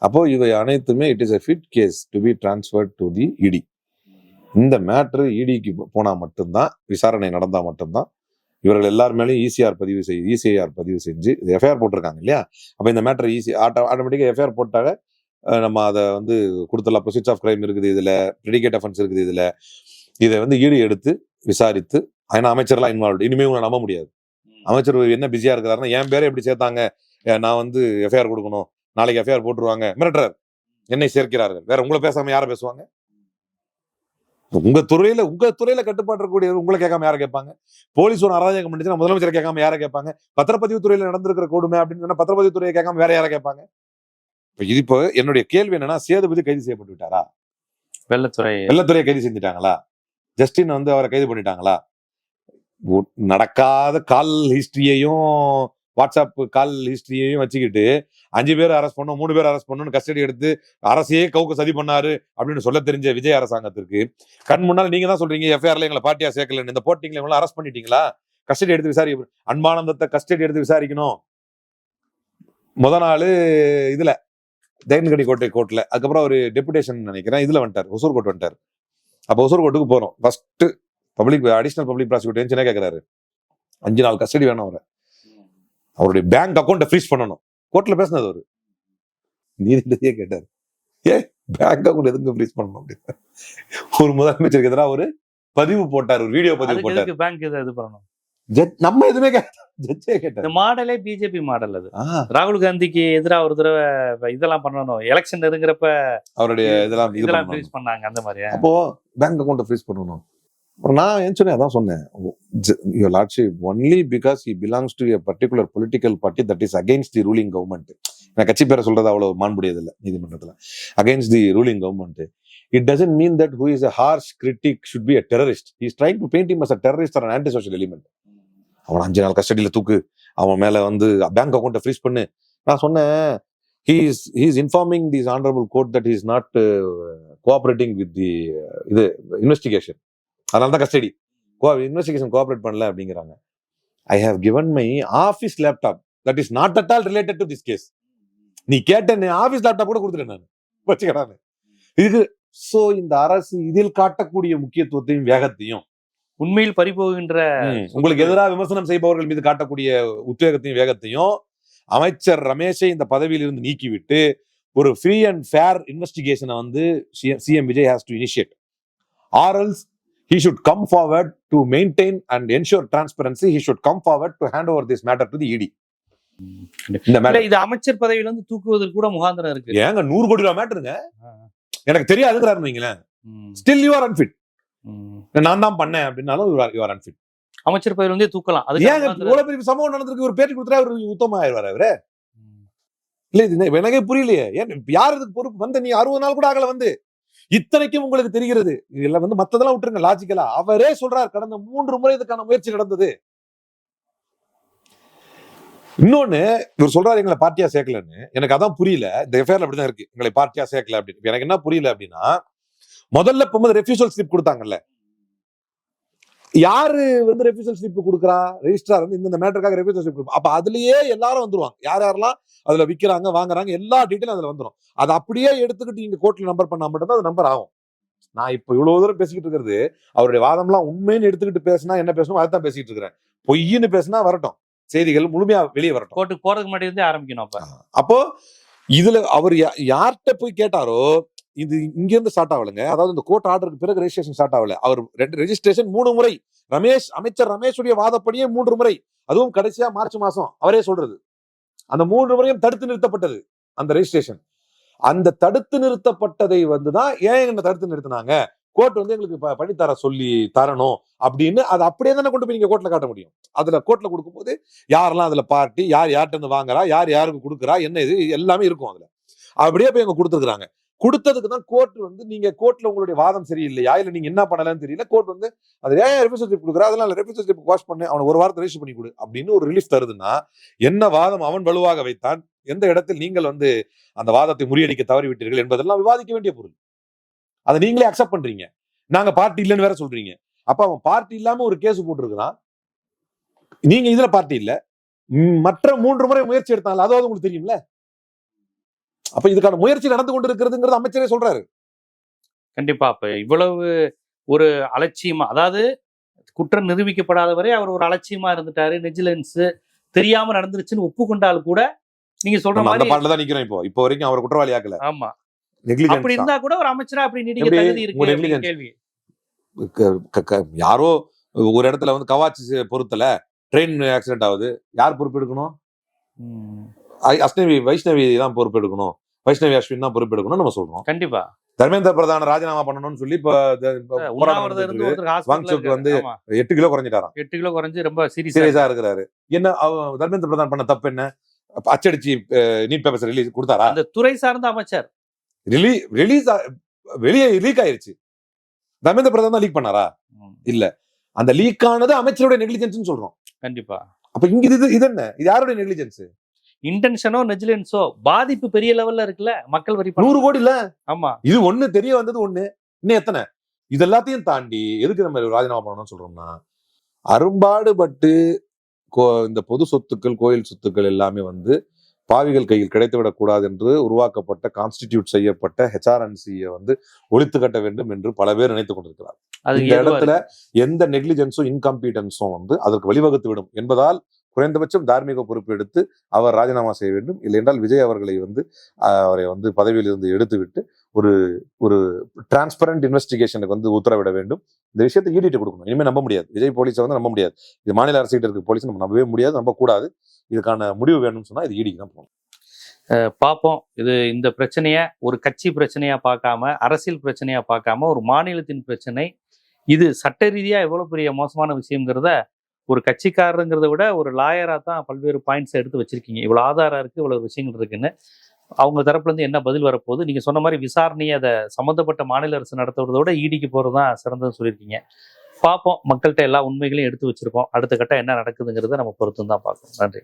அப்போ இவை அனைத்துமே it is a fit case to be transferred to the ED. இந்த மேட்ரு இடிக்கு போனா மட்டும்தான், விசாரணை நடந்தா மட்டும்தான் இவர்கள் எல்லார் மேலேயும் ECIR பதிவு செஞ்சு எஃப்ஐஆர் போட்டிருக்காங்க இல்லையா. அப்ப இந்த மேட்ரு ஆட்டோமேட்டிக்கா எஃப்ஐஆர் போட்டாங்க. நம்ம அதை கொடுத்துடலாம். ப்ரொசீஜர் ஆஃப் கிரைம் இருக்குது இதுல, ப்ரெடிகேட் அஃபென்ஸ் இருக்குது இதுல. இதை இடி எடுத்து விசாரித்து, ஏன்னா அமைச்சர்லாம் இன்வால்வ். இனிமே உங்களை நம்ப முடியாது. அமைச்சர் என்ன பிஸியா இருக்கிறாருன்னா, என் பேரை எப்படி சேர்த்தாங்க, நான் எஃப்ஐஆர் கொடுக்கணும், நாளைக்கு எஃப்ஐஆர் போட்டுருவாங்க, மிரட்டுறார். என்னை சேர்க்கிறார்கள். வேற உங்களை பேசாம யாரை பேசுவாங்க? உங்க துறையில கட்டுப்பாடு இருக்கக்கூடிய உங்களை கேட்காம யாரை கேட்பாங்க? போலீஸ் ஒரு அராஜகம் பண்ணிச்சுன்னா முதலமைச்சரை கேட்காம யாரை கேட்பாங்க? பத்திரப்பதிவு துறையில நடந்திருக்கிற கொடுமை அப்படின்னு சொன்னா பத்திரப்பதிவு துறையை கேட்காம வேற யாரை கேட்பாங்க? இப்போ என்னுடைய கேள்வி என்னன்னா, சேதுபதி கைது செய்யப்பட்டு விட்டாரா? வெள்ளத்துறையை கைது செஞ்சுட்டாங்களா? ஜஸ்டின் அவரை கைது பண்ணிட்டாங்களா? நடக்காத கால் ஹிஸ்டரியையும் வாட்ஸ்அப் கால் ஹிஸ்டரியையும் வச்சுக்கிட்டு 5 பேர் அரெஸ்ட் பண்ணோம், 3 பேர் அரெஸ்ட் பண்ணணும்னு கஸ்டடி எடுத்து அரசையே கவுக்க சதி பண்ணாரு அப்படின்னு சொல்ல தெரிஞ்ச விஜய் அரசாங்கத்திற்கு கண் முன்னால் நீங்க தான் சொல்றீங்க எஃப்ஐஆர்ல எங்களை பார்ட்டியா சேர்க்கல, இந்த போட்டிங்களை இவங்க அரெஸ்ட் பண்ணிட்டீங்களா? கஸ்டடி எடுத்து விசாரிக்க, அன்பானந்தத்தை கஸ்டடி எடுத்து விசாரிக்கணும். முத நாள் இதுல தேன்கடி கோர்ட்ல, அதுக்கப்புறம் ஒரு டெபுடேஷன் நினைக்கிறேன் இதுல வந்துட்டார், ஒசூர் கோர்ட் வந்துட்டார். அப்ப ஒசூர் கோர்ட்டுக்கு போறோம். ஃபர்ஸ்ட் அடிஷனல் பப்ளிக் ப்ராசிக்யூட்டர் என்ன கேட்கிறாரு? 5 நாள் கஸ்டடி வேணும், அவருடைய பேங்க் அக்கௌண்ட்டை ஃப்ரீஸ் பண்ணணும். கோர்ட்ல பேசினது அவரு நீதிபதியே கேட்டார், பேங்க் அக்கௌண்ட் எதுக்கு ஃப்ரீஸ் பண்ணணும் அப்படின்னு. ஒரு முதலமைச்சருக்கு எதிராக ஒரு பதிவு போட்டார், ஒரு வீடியோ பதிவு போட்டார். பேங்க் இது பண்ணணும், நம்ம எதுவுமே ஜட்ஜே கேட்டார். மாடலே பிஜேபி மாடல். அது ராகுல் காந்திக்கு எதிராக ஒரு தடவை இதெல்லாம் பண்ணணும், எலெக்ஷன் நெருங்குறப்ப அவருடைய இதெல்லாம் ஃப்ரீஸ் பண்ணாங்க. அந்த மாதிரி அப்போ பேங்க் அக்கௌண்ட்டை ஃப்ரீஸ் பண்ணணும். நான் ஏன் சொன்னேன், அதான் சொன்னேன், your lordship, only because he belongs to a particular political party that is against the ruling government. நான் கட்சி பேரை சொல்றது அவ்வளவு மாண்புடையது இல்லை நீதிமன்றத்துல. against the ruling government, it doesn't mean that who is a harsh critic should be a terrorist. He is trying to paint him as a terrorist or an anti-social element. அவன் 5 நாள் கஸ்டடியில தூக்கு, அவன் மேல பேங்க் அக்கௌண்ட்டை ஃப்ரீஸ் பண்ணு. நான் சொன்னேன், he is informing this honorable court that he is not cooperating with the investigation. அதனாலதான் கஸ்டடி இன்வெஸ்டிகேஷன் கோஆபரேட் பண்ணல அப்படிங்கிறாங்க. I have given my office laptop that is not at all related to this case. நீ கேட்ட ஆபீஸ் லேப்டாப் கூட கொடுத்துட்டேன் நான், வச்சுக்கிறாங்க. இதுக்கு சோ இந்த அரசு இதில் காட்டக்கூடிய முக்கியத்துவத்தையும் வேகத்தையும், உண்மையில் பறிபோகின்ற உங்களுக்கு எதிராக விமர்சனம் செய்பவர்கள் மீது காட்டக்கூடிய உத்வேகத்தையும் வேகத்தையும் அமைச்சர் ரமேஷை இந்த பதவியில் இருந்து நீக்கிவிட்டு ஒரு ஃப்ரீ அண்ட் ஃபேர் இன்வெஸ்டிகேஷனை CM Vijay has to initiate, or else he should come forward to maintain and ensure transparency. He should come forward to hand over this matter to the ED. இது அமைச்சர் பதவியில இருந்து தூக்குவதற்கு கூட முகாந்திரம் இருக்கு. ஏங்க 100 கோடி ரூபாய் மேட்டருங்க, எனக்கு தெரியாதுங்கிறாரு வைங்களேன். Still you are unfit. நான் தான் பண்ணேன் அப்படின்னாலும் you are unfit. அமைச்சர் பதவியில தூக்கலாம். ஏங்க இவ்வளவு பெரிய சம்பவம் நடந்திருக்கு, ஒரு பேட்டி கொடுத்தா ஒரு உத்தம ஆயிடுவாரு அவரு? இல்ல இது எனக்கே புரியலையே. ஏன் யார் இதுக்கு பொறுப்பு? நீ 60 நாள் கூட ஆகல இத்தனைக்கும் உங்களுக்கு தெரிகிறது, இதுல வந்து மத்ததெல்லாம் விட்டுருங்க, லாஜிக்கலா அவரே சொல்றார் கடந்த 3 முறை இதுக்கான முயற்சி நடந்தது. இன்னொன்னு இவர் சொல்றாரு எங்களை பார்ட்டியா சேர்க்கலன்னு. எனக்கு அதான் புரியல. இந்த எஃப்ஐஆர்ல அப்படிதான் இருக்கு, எங்களை பார்ட்டியா சேர்க்கல அப்படின்னு. எனக்கு என்ன புரியல அப்படின்னா, முதல்ல போகும்போது ரெஃப்யூசல் ஸ்லிப் கொடுத்தாங்கல்ல, யாரு வந்து ரெஃப்யூசல் ஸ்லிப் கொடுக்குறா? ரெஜிஸ்ட்ரார் வந்து இந்த மேட்டருக்காக ரெஃப்யூசல் ஸ்லிப் கொடுப்பா. அப்ப அதுலயே எல்லாரும் வந்துருவாங்க, யார் யாரெல்லாம் அதுல விக்கிறாங்க வாங்குறாங்க எல்லா டீட்டெயிலும் அதுல வந்துடும். அதை அப்படியே எடுத்துக்கிட்டு நீங்க கோர்ட்ல நம்பர் பண்ணா மட்டும்தான் அது நம்பர் ஆகும். நான் இப்ப இவ்வளவு தூரம் பேசிக்கிட்டு இருக்கிறது அவருடைய வாதம்லாம் உண்மைன்னு எடுத்துக்கிட்டு பேசினா என்ன பேசணும் அதான் பேசிட்டு இருக்கிறேன். பொய்ன்னு பேசினா வரட்டும், செய்திகள் முழுமையா வெளியே வரட்டும். கோர்ட்டுக்கு போறதுக்கு முன்னாடி இருந்தே ஆரம்பிக்கணும். அப்போ இதுல அவர் யார்கிட்ட போய் கேட்டாரோ, இது இங்க இருந்து ஸ்டார்ட் ஆகலங்க. அதாவது இந்த கோர்ட் ஆர்டருக்கு பிறகு ரெஜிஸ்ட்ரேஷன் ஸ்டார்ட் ஆகல. அவர் ரெஜிஸ்ட்ரேஷன் 3 முறை, அமைச்சர் ரமேஷுடைய வாதப்படியே 3 முறை, அதுவும் கடைசியா மார்ச் மாசம் அவரே சொல்றது. அந்த 3 முறையும் தடுத்து நிறுத்தப்பட்டது அந்த ரெஜிஸ்ட்ரேஷன். அந்த தடுத்து நிறுத்தப்பட்டதை வந்துதான் ஏன் என்ன தடுத்து நிறுத்தினாங்க, கோர்ட் வந்து எங்களுக்கு பண்ணித்தர சொல்லி தரணும் அப்படின்னு அதை அப்படியே தானே கொண்டு போய் நீங்க கோர்ட்ல காட்ட முடியும். அதுல கோர்ட்ல கொடுக்கும்போது யாரெல்லாம் அதுல பார்ட்டி, யார் யார்கிட்ட இருந்து வாங்குறா, யார் யாருக்கு கொடுக்குறா, என்ன இது எல்லாமே இருக்கும் அதுல. அப்படியே போய் அங்க கொடுத்துருக்காங்க. கொடுத்ததுக்கு தான் கோர்ட் வந்து நீங்க கோர்ட்ல உங்களுடைய வாதம் சரியில்லையா, இல்ல நீங்க என்ன பண்ணலன்னு தெரியல, கோர்ட் வந்து அது ஏன் ரெஃப்யூசல் ஸ்லிப் கொடுக்குறா, அதனால ரெஃப்யூசல் ஸ்லிப் வாஷ் பண்ணி அவனை ஒரு வாரத்தை ரெஜிஸ்டர் பண்ணி கொடு அப்படின்னு ஒரு ரிலீஃப் தருதுன்னா, என்ன வாதம் அவன் வலுவாக வைத்தான், எந்த இடத்தில் நீங்கள் வந்து அந்த வாதத்தை முறியடிக்க தவறிவிட்டீர்கள் என்பதெல்லாம் விவாதிக்க வேண்டிய பொருள். அதை நீங்களே அக்செப்ட் பண்றீங்க. நாங்க பார்ட்டி இல்லைன்னு வேற சொல்றீங்க. அப்ப அவன் பார்ட்டி இல்லாம ஒரு கேஸ் போட்டுருக்கான், நீங்க இதுல பார்ட்டி இல்ல, மற்ற 3 முறை முயற்சி எடுத்தாங்க, அதாவது உங்களுக்கு தெரியும்ல. அப்ப இதுக்கான முயற்சி நடந்து கொண்டிருக்கிறதுங்கிறது அமைச்சரே சொல்றாரு. கண்டிப்பா. அப்ப இவ்வளவு ஒரு அலட்சியமா, அதாவது குற்றம் நிரூபிக்கப்படாத வரை அவர் ஒரு அலட்சியமா இருந்துட்டாரு, நெஜிலன்ஸ் தெரியாம நடந்துருச்சுன்னு ஒப்புக்கொண்டால் கூட நீங்க சொல்ற மாதிரி அந்த பாட்டுல தான் நிக்கிறோம். இப்போ வரைக்கும் அவர் குற்றவாளி ஆக்கல. ஆமா, அப்படி இருந்தா கூட ஒரு அமைச்சரா அப்படி நீடிக்க தகுதி இருக்கு கேள்வி. யாரோ ஒரு இடத்துல வந்து கவாச்சி பொறுத்தல ட்ரெயின் ஆக்சிடென்ட் ஆகுது, யார் பொறுப்பெடுக்கணும்? வைஷ்ணவி தான் பொறுப்பெடுக்கணும், வைஷ்ணவி அஸ்வின் தான் பொறுப்பெடுக்கணும் நம்ம சொல்றோம். கண்டிப்பா தர்மேந்திர பிரதான் ராஜினாமா பண்ணணும்னு சொல்லி வந்து 8 கிலோ குறைஞ்சிட்டாராம். 8 கிலோ குறைஞ்சு ரொம்ப சீரியஸா இருக்கிறாரு. என்ன தர்மேந்திர பிரதான் பண்ண தப்பு என்ன? அச்சடிச்சு நீட் பேப்பர்ஸ் ரிலீஸ் கொடுத்தாரா? அந்த துறை சார்ந்த அமைச்சர் ரிலீஸ் வெளியே லீக் ஆயிருச்சு. தர்மேந்திர பிரதான் தான் லீக் பண்ணாரா? இல்ல, அந்த லீக் ஆனது அமைச்சருடைய நெக்லிஜென்ஸ் சொல்றோம். கண்டிப்பா. அப்ப இங்க இது என்ன, இது யாருடைய நெக்லிஜென்ஸ்? இன்டென்ஷனோ நெஜிலன்ஸோ பாதிப்பு பெரிய லெவல்ல இருக்குல்ல, மக்கள் வரி 100 கோடி இல்ல. ஆமா, இது ஒண்ணு தெரிய வந்தது ஒண்ணு, இன்னும் எத்தனை? இது எல்லாத்தையும் தாண்டி எதுக்கு நம்ம ராஜினாமா பண்ணணும்னு சொல்றோம்னா, அரும்பாடுபட்டு இந்த பொது சொத்துக்கள், கோயில் சொத்துக்கள் எல்லாமே வந்து பாவிகள் கையில் கிடைத்துவிடக் கூடாது என்று உருவாக்கப்பட்ட கான்ஸ்டிடியூட் செய்யப்பட்ட ஹெச்ஆர்என்சியை வந்து ஒழித்து கட்ட வேண்டும் என்று பல பேர் நினைத்துக் கொண்டிருக்கிறார். இந்த இடத்துல எந்த நெக்லிஜென்ஸும் இன்கம்பீட்டன்ஸும் வந்து அதற்கு வழிவகுத்து விடும் என்பதால் குறைந்தபட்சம் தார்மீக பொறுப்பு எடுத்து அவர் ராஜினாமா செய்ய வேண்டும். இல்லை என்றால் விஜய் அவர்களை வந்து அவரை வந்து பதவியில் இருந்து எடுத்துவிட்டு ஒரு ஒரு டிரான்ஸ்பரண்ட் இன்வெஸ்டிகேஷனுக்கு வந்து உத்தரவிட வேண்டும். இந்த விஷயத்தை ஈடிட்டு கொடுக்கணும். இனிமேல் நம்ப முடியாது, விஜய் போலீஸை வந்து நம்ப முடியாது. இது மாநில அரசுகிட்ட இருக்க போலீஸ் நம்ம நம்பவே முடியாது, நம்ப கூடாது. இதுக்கான முடிவு வேணும்னு சொன்னா இது ஈடிக்கு தான் போகணும். பார்ப்போம். இது இந்த பிரச்சனைய ஒரு கட்சி பிரச்சனையா பார்க்காம, அரசியல் பிரச்சனையா பார்க்காம, ஒரு மாநிலத்தின் பிரச்சனை, இது சட்ட ரீதியா எவ்வளவு பெரிய மோசமான விஷயங்கிறத ஒரு கட்சிக்காரருங்கிறத விட ஒரு லாயரா தான் பல்வேறு பாயிண்ட்ஸ் எடுத்து வச்சிருக்கீங்க. இவ்வளவு ஆதாரம் இருக்கு, இவ்வளவு விஷயங்கள் இருக்குன்னு. அவங்க தரப்புல இருந்து என்ன பதில் வரப்போகுது? நீங்க சொன்ன மாதிரி விசாரணையை அதை சம்பந்தப்பட்ட மாநில அரசு நடத்துவதை விட ஈடிக்கு போறதுதான் சிறந்ததுன்னு சொல்லியிருக்கீங்க. பார்ப்போம். மக்கள்கிட்ட எல்லா உண்மைகளையும் எடுத்து வச்சிருக்கோம். அடுத்த கட்டம் என்ன நடக்குதுங்கிறத நம்ம பொறுத்து தான் பார்க்கணும். நன்றி.